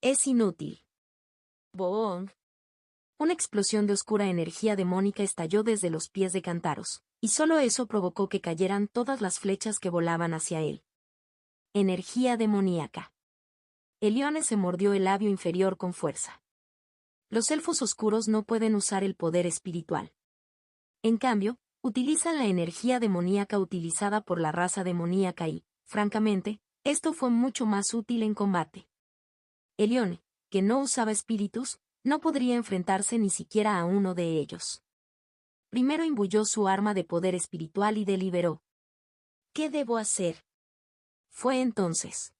es inútil. Boong. Una explosión de oscura energía demónica estalló desde los pies de Cantaros, y solo eso provocó que cayeran todas las flechas que volaban hacia él. Energía demoníaca. Elione se mordió el labio inferior con fuerza. Los elfos oscuros no pueden usar el poder espiritual. En cambio, utilizan la energía demoníaca utilizada por la raza demoníaca y, francamente, esto fue mucho más útil en combate. Elione, que no usaba espíritus, no podría enfrentarse ni siquiera a uno de ellos. Primero imbuyó su arma de poder espiritual y deliberó. ¿Qué debo hacer? Fue entonces.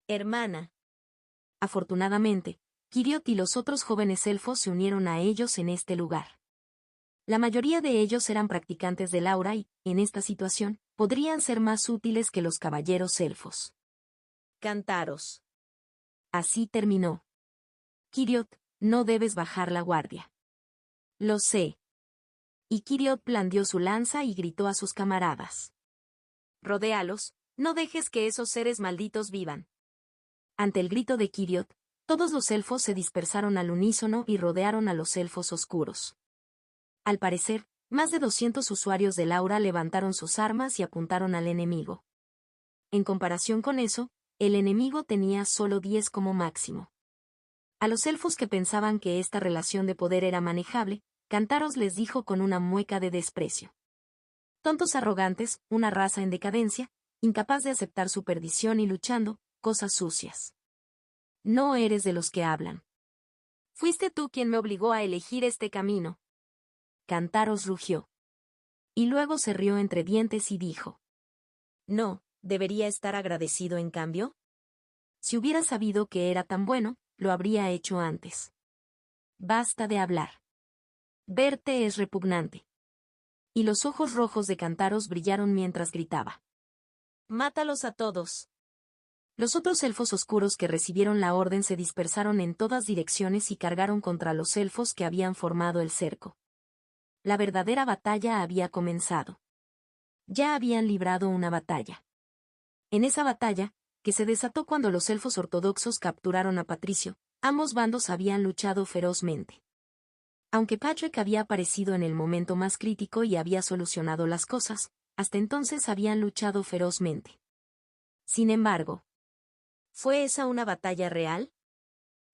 Hermana. Afortunadamente, Kiriot y los otros jóvenes elfos se unieron a ellos en este lugar. La mayoría de ellos eran practicantes del aura y, en esta situación, podrían ser más útiles que los caballeros elfos. Cantaros. Así terminó. Kiriot, no debes bajar la guardia. Lo sé. Y Kiriot blandió su lanza y gritó a sus camaradas. Rodéalos, no dejes que esos seres malditos vivan. Ante el grito de Kiriot, todos los elfos se dispersaron al unísono y rodearon a los elfos oscuros. Al parecer, más de 200 usuarios del aura levantaron sus armas y apuntaron al enemigo. En comparación con eso, el enemigo tenía solo 10 como máximo. A los elfos que pensaban que esta relación de poder era manejable, Cantaros les dijo con una mueca de desprecio. Tontos arrogantes, una raza en decadencia, incapaz de aceptar su perdición y luchando, cosas sucias. No eres de los que hablan. Fuiste tú quien me obligó a elegir este camino. Cantaros rugió. Y luego se rió entre dientes y dijo. No, ¿debería estar agradecido en cambio? Si hubiera sabido que era tan bueno, lo habría hecho antes. Basta de hablar. Verte es repugnante. Y los ojos rojos de Cantaros brillaron mientras gritaba. Mátalos a todos. Los otros elfos oscuros que recibieron la orden se dispersaron en todas direcciones y cargaron contra los elfos que habían formado el cerco. La verdadera batalla había comenzado. Ya habían librado una batalla. En esa batalla, que se desató cuando los elfos ortodoxos capturaron a Patricio, ambos bandos habían luchado ferozmente. Aunque Patrick había aparecido en el momento más crítico y había solucionado las cosas, hasta entonces habían luchado ferozmente. Sin embargo, ¿fue esa una batalla real?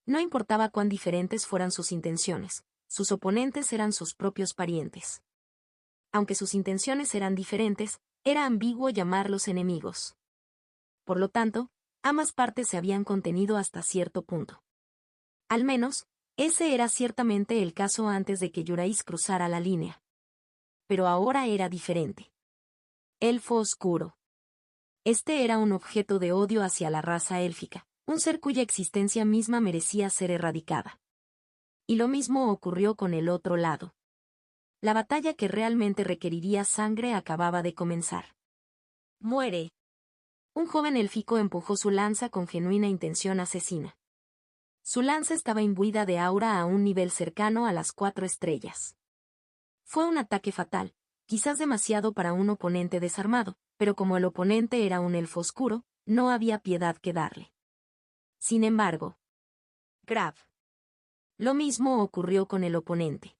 No importaba cuán diferentes fueran sus intenciones, sus oponentes eran sus propios parientes. Aunque sus intenciones eran diferentes, era ambiguo llamarlos enemigos. Por lo tanto, ambas partes se habían contenido hasta cierto punto. Al menos, ese era ciertamente el caso antes de que Yurais cruzara la línea. Pero ahora era diferente. Elfo oscuro. Este era un objeto de odio hacia la raza élfica, un ser cuya existencia misma merecía ser erradicada. Y lo mismo ocurrió con el otro lado. La batalla que realmente requeriría sangre acababa de comenzar. ¡Muere! Un joven élfico empujó su lanza con genuina intención asesina. Su lanza estaba imbuida de aura a un nivel cercano a las 4 estrellas. Fue un ataque fatal, quizás demasiado para un oponente desarmado, pero como el oponente era un elfo oscuro, no había piedad que darle. Sin embargo, grab. Lo mismo ocurrió con el oponente.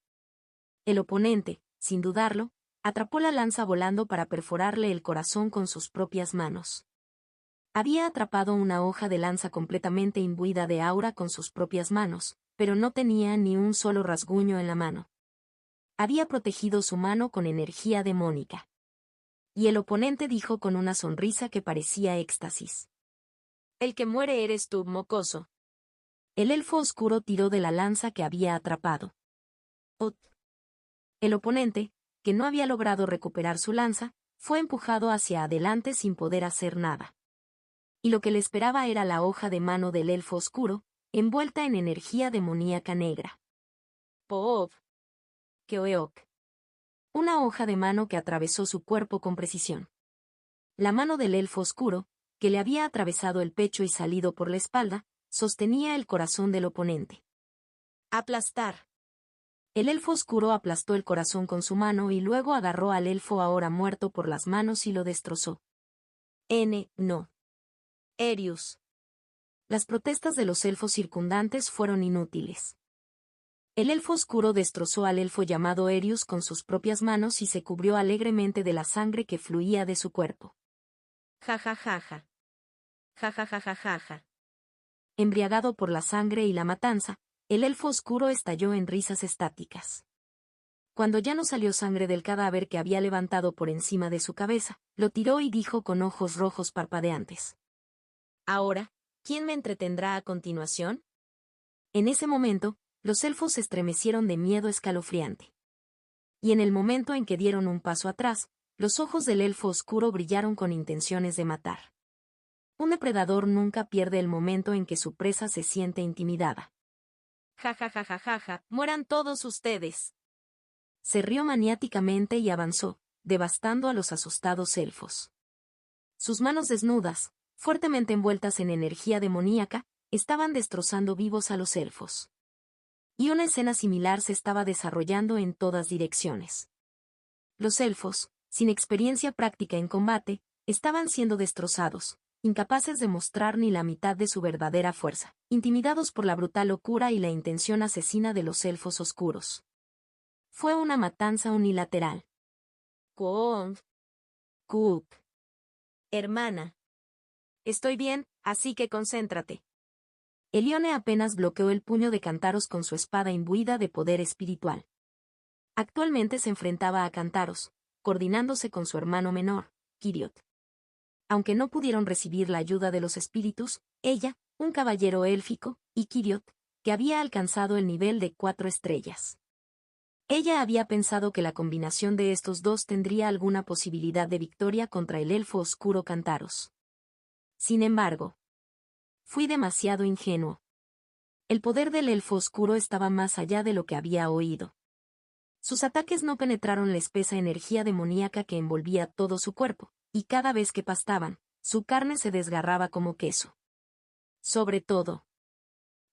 El oponente, sin dudarlo, atrapó la lanza volando para perforarle el corazón con sus propias manos. Había atrapado una hoja de lanza completamente imbuida de aura con sus propias manos, pero no tenía ni un solo rasguño en la mano. Había protegido su mano con energía demónica. Y el oponente dijo con una sonrisa que parecía éxtasis: «El que muere eres tú, mocoso». El elfo oscuro tiró de la lanza que había atrapado. ¡Ot! El oponente, que no había logrado recuperar su lanza, fue empujado hacia adelante sin poder hacer nada. Y lo que le esperaba era la hoja de mano del elfo oscuro, envuelta en energía demoníaca negra. ¡Poof! Keoeok. Una hoja de mano que atravesó su cuerpo con precisión. La mano del elfo oscuro, que le había atravesado el pecho y salido por la espalda, sostenía el corazón del oponente. ¡Aplastar! El elfo oscuro aplastó el corazón con su mano y luego agarró al elfo ahora muerto por las manos y lo destrozó. No. Erius. Las protestas de los elfos circundantes fueron inútiles. El elfo oscuro destrozó al elfo llamado Erius con sus propias manos y se cubrió alegremente de la sangre que fluía de su cuerpo. Ja ja ja ja. Ja ja ja ja ja ja. Embriagado por la sangre y la matanza, el elfo oscuro estalló en risas estáticas. Cuando ya no salió sangre del cadáver que había levantado por encima de su cabeza, lo tiró y dijo con ojos rojos parpadeantes: «Ahora, ¿quién me entretendrá a continuación?». En ese momento, los elfos se estremecieron de miedo escalofriante. Y en el momento en que dieron un paso atrás, los ojos del elfo oscuro brillaron con intenciones de matar. Un depredador nunca pierde el momento en que su presa se siente intimidada. «Ja ja ja ja ja ja, mueran todos ustedes». Se rió maniáticamente y avanzó, devastando a los asustados elfos. Sus manos desnudas, fuertemente envueltas en energía demoníaca, estaban destrozando vivos a los elfos. Y una escena similar se estaba desarrollando en todas direcciones. Los elfos, sin experiencia práctica en combate, estaban siendo destrozados, incapaces de mostrar ni la mitad de su verdadera fuerza, intimidados por la brutal locura y la intención asesina de los elfos oscuros. Fue una matanza unilateral. Cook. Hermana. Estoy bien, así que concéntrate. Elione apenas bloqueó el puño de Cantaros con su espada imbuida de poder espiritual. Actualmente se enfrentaba a Cantaros, coordinándose con su hermano menor, Kiriot. Aunque no pudieron recibir la ayuda de los espíritus, ella, un caballero élfico, y Kiriot, que había alcanzado el nivel de 4 estrellas. Ella había pensado que la combinación de estos dos tendría alguna posibilidad de victoria contra el elfo oscuro Cantaros. Sin embargo, fui demasiado ingenuo. El poder del elfo oscuro estaba más allá de lo que había oído. Sus ataques no penetraron la espesa energía demoníaca que envolvía todo su cuerpo, y cada vez que pastaban, su carne se desgarraba como queso. Sobre todo,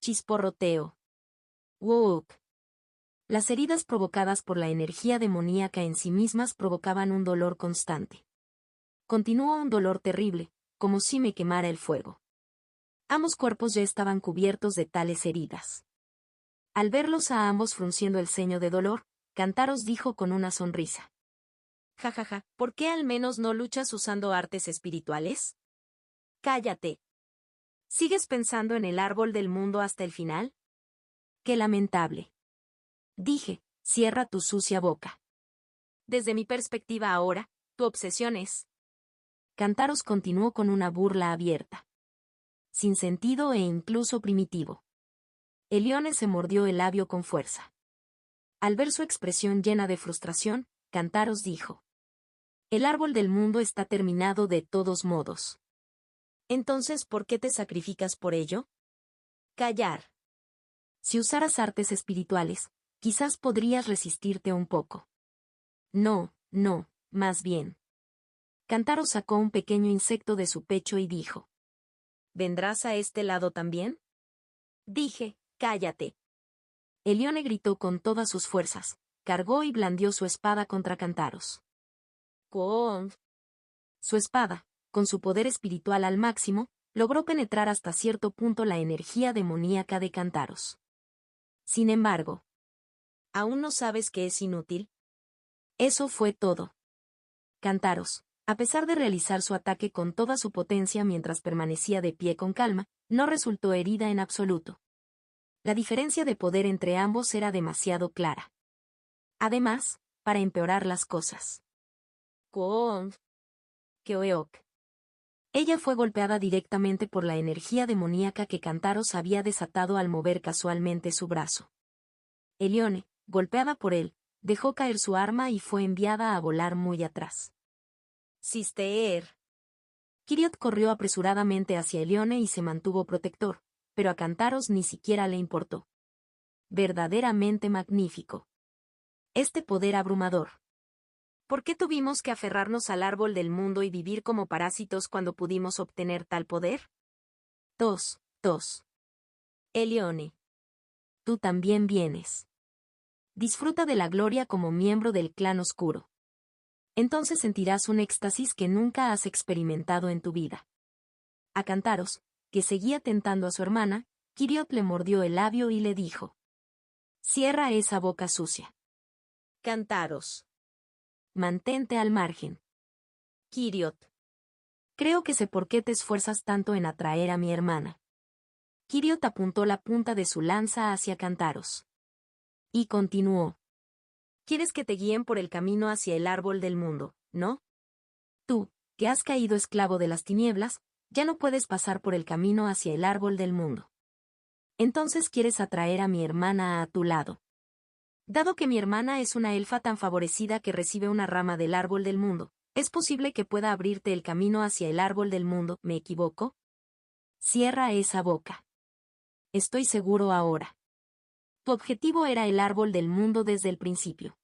chisporroteo. Wook. Las heridas provocadas por la energía demoníaca en sí mismas provocaban un dolor constante. Continuó un dolor terrible, como si me quemara el fuego. Ambos cuerpos ya estaban cubiertos de tales heridas. Al verlos a ambos frunciendo el ceño de dolor, Cantaros dijo con una sonrisa. Jajaja, ¿por qué al menos no luchas usando artes espirituales? Cállate. ¿Sigues pensando en el árbol del mundo hasta el final? Qué lamentable. Dije, cierra tu sucia boca. Desde mi perspectiva ahora, tu obsesión es... Cantaros continuó con una burla abierta. Sin sentido e incluso primitivo. Elione se mordió el labio con fuerza. Al ver su expresión llena de frustración, Cantaros dijo. El árbol del mundo está terminado de todos modos. Entonces, ¿por qué te sacrificas por ello? Callar. Si usaras artes espirituales, quizás podrías resistirte un poco. No, no, más bien. Cantaros sacó un pequeño insecto de su pecho y dijo. ¿Vendrás a este lado también? Dije, cállate. Elione gritó con todas sus fuerzas, cargó y blandió su espada contra Cantaros. Con su espada, con su poder espiritual al máximo, logró penetrar hasta cierto punto la energía demoníaca de Cantaros. Sin embargo, ¿aún no sabes que es inútil? Eso fue todo. Cantaros, a pesar de realizar su ataque con toda su potencia mientras permanecía de pie con calma, no resultó herida en absoluto. La diferencia de poder entre ambos era demasiado clara. Además, para empeorar las cosas. Con Keoeok. Ella fue golpeada directamente por la energía demoníaca que Cantaros había desatado al mover casualmente su brazo. Elione, golpeada por él, dejó caer su arma y fue enviada a volar muy atrás. Sister. Kiriot corrió apresuradamente hacia Elione y se mantuvo protector, pero a Cantaros ni siquiera le importó. Verdaderamente magnífico. Este poder abrumador. ¿Por qué tuvimos que aferrarnos al árbol del mundo y vivir como parásitos cuando pudimos obtener tal poder? Tos. Elione. Tú también vienes. Disfruta de la gloria como miembro del clan oscuro. Entonces sentirás un éxtasis que nunca has experimentado en tu vida. A Cantaros, que seguía tentando a su hermana, Kiriot le mordió el labio y le dijo. Cierra esa boca sucia. Cantaros. Mantente al margen. Kiriot. Creo que sé por qué te esfuerzas tanto en atraer a mi hermana. Kiriot apuntó la punta de su lanza hacia Cantaros. Y continuó. Quieres que te guíen por el camino hacia el árbol del mundo, ¿no? Tú, que has caído esclavo de las tinieblas, ya no puedes pasar por el camino hacia el árbol del mundo. Entonces quieres atraer a mi hermana a tu lado. Dado que mi hermana es una elfa tan favorecida que recibe una rama del árbol del mundo, ¿es posible que pueda abrirte el camino hacia el árbol del mundo? ¿Me equivoco? Cierra esa boca. Estoy seguro ahora. Tu objetivo era el árbol del mundo desde el principio.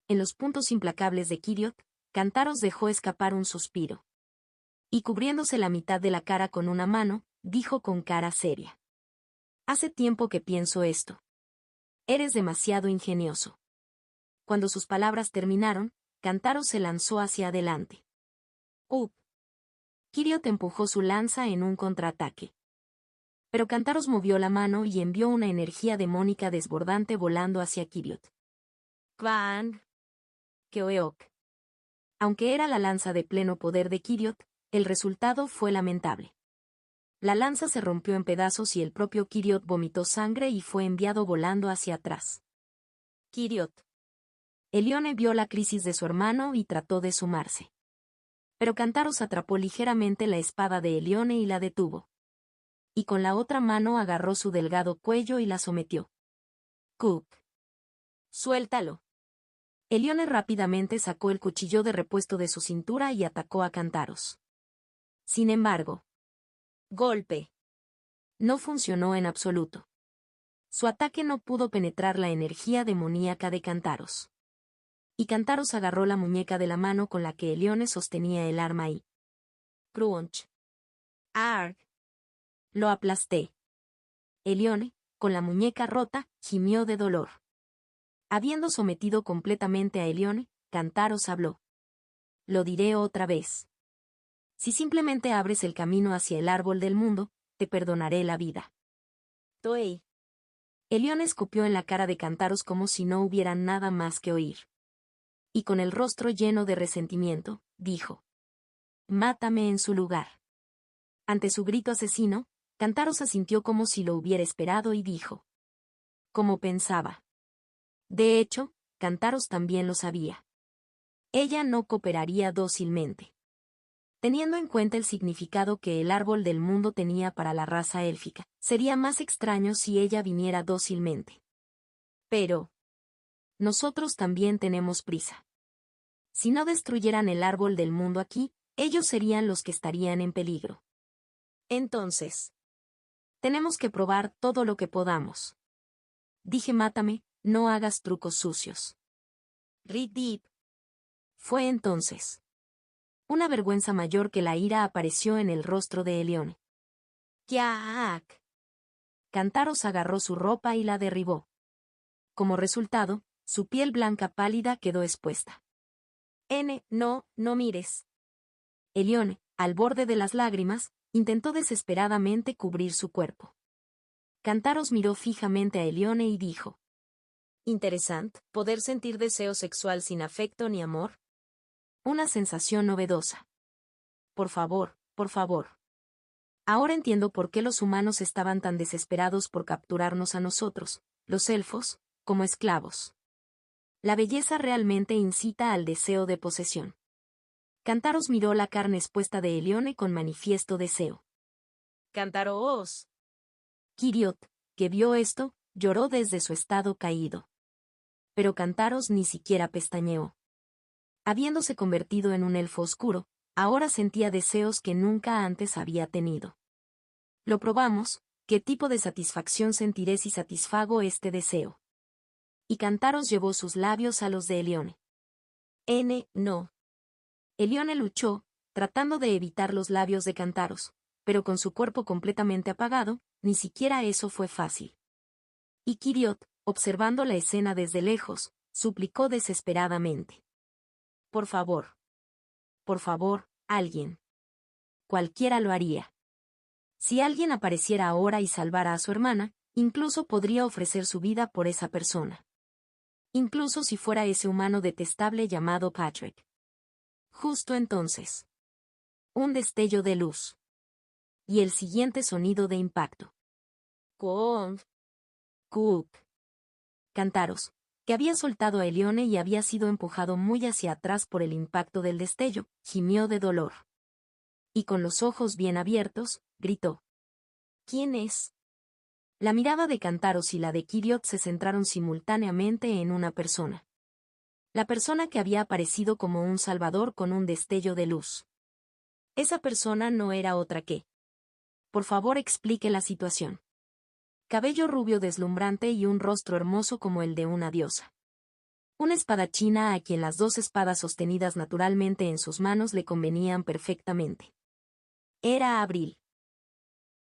En los puntos implacables de Kiriot, Cantaros dejó escapar un suspiro. Y cubriéndose la mitad de la cara con una mano, dijo con cara seria. Hace tiempo que pienso esto. Eres demasiado ingenioso. Cuando sus palabras terminaron, Cantaros se lanzó hacia adelante. Kiriot empujó su lanza en un contraataque. Pero Cantaros movió la mano y envió una energía demónica desbordante volando hacia Kiriot. ¡Kvang! Keoeok. Aunque era la lanza de pleno poder de Kiriot, el resultado fue lamentable. La lanza se rompió en pedazos y el propio Kiriot vomitó sangre y fue enviado volando hacia atrás. Kiriot. Elione vio la crisis de su hermano y trató de sumarse. Pero Cantaros atrapó ligeramente la espada de Elione y la detuvo. Y con la otra mano agarró su delgado cuello y la sometió. Cook. Suéltalo. Elione rápidamente sacó el cuchillo de repuesto de su cintura y atacó a Cantaros. Sin embargo, golpe. No funcionó en absoluto. Su ataque no pudo penetrar la energía demoníaca de Cantaros. Y Cantaros agarró la muñeca de la mano con la que Elione sostenía el arma y... Crunch. Arg. Lo aplasté. Elione, con la muñeca rota, gimió de dolor. Habiendo sometido completamente a Elione, Cantaros habló. Lo diré otra vez. Si simplemente abres el camino hacia el árbol del mundo, te perdonaré la vida. Toei. Elión escupió en la cara de Cantaros como si no hubiera nada más que oír. Y con el rostro lleno de resentimiento, dijo: «Mátame en su lugar». Ante su grito asesino, Cantaros asintió como si lo hubiera esperado y dijo: «Como pensaba». De hecho, Cantaros también lo sabía. Ella no cooperaría dócilmente. Teniendo en cuenta el significado que el árbol del mundo tenía para la raza élfica, sería más extraño si ella viniera dócilmente. Pero nosotros también tenemos prisa. Si no destruyeran el árbol del mundo aquí, ellos serían los que estarían en peligro. Entonces, tenemos que probar todo lo que podamos. Dije: «Mátame, no hagas trucos sucios». Reed Deep. Fue entonces. Una vergüenza mayor que la ira apareció en el rostro de Elión. ¡Kiaak! Cantaros agarró su ropa y la derribó. Como resultado, su piel blanca pálida quedó expuesta. No mires. Elión, al borde de las lágrimas, intentó desesperadamente cubrir su cuerpo. Cantaros miró fijamente a Elione y dijo: «Interesante, poder sentir deseo sexual sin afecto ni amor. Una sensación novedosa. Por favor, por favor. Ahora entiendo por qué los humanos estaban tan desesperados por capturarnos a nosotros, los elfos, como esclavos. La belleza realmente incita al deseo de posesión». Cantaros miró la carne expuesta de Elione con manifiesto deseo. «Cantaros». Kiriot, que vio esto, lloró desde su estado caído. Pero Cantaros ni siquiera pestañeó. Habiéndose convertido en un elfo oscuro, ahora sentía deseos que nunca antes había tenido. Lo probamos. ¿Qué tipo de satisfacción sentiré si satisfago este deseo? Y Cantaros llevó sus labios a los de Elione. No. Elione luchó, tratando de evitar los labios de Cantaros, pero con su cuerpo completamente apagado, ni siquiera eso fue fácil. Y Kiriot, observando la escena desde lejos, suplicó desesperadamente: «Por favor. Por favor, alguien. Cualquiera lo haría. Si alguien apareciera ahora y salvara a su hermana, incluso podría ofrecer su vida por esa persona. Incluso si fuera ese humano detestable llamado Patrick». Justo entonces. Un destello de luz. Y el siguiente sonido de impacto. Coonf. Cook. Cantaros, que había soltado a Elione y había sido empujado muy hacia atrás por el impacto del destello, gimió de dolor. Y con los ojos bien abiertos, gritó: «¿Quién es?». La mirada de Cantaros y la de Kiriot se centraron simultáneamente en una persona. La persona que había aparecido como un salvador con un destello de luz. Esa persona no era otra que. Por favor, explique la situación. Cabello rubio deslumbrante y un rostro hermoso como el de una diosa. Una espadachina a quien las dos espadas sostenidas naturalmente en sus manos le convenían perfectamente. Era Abril.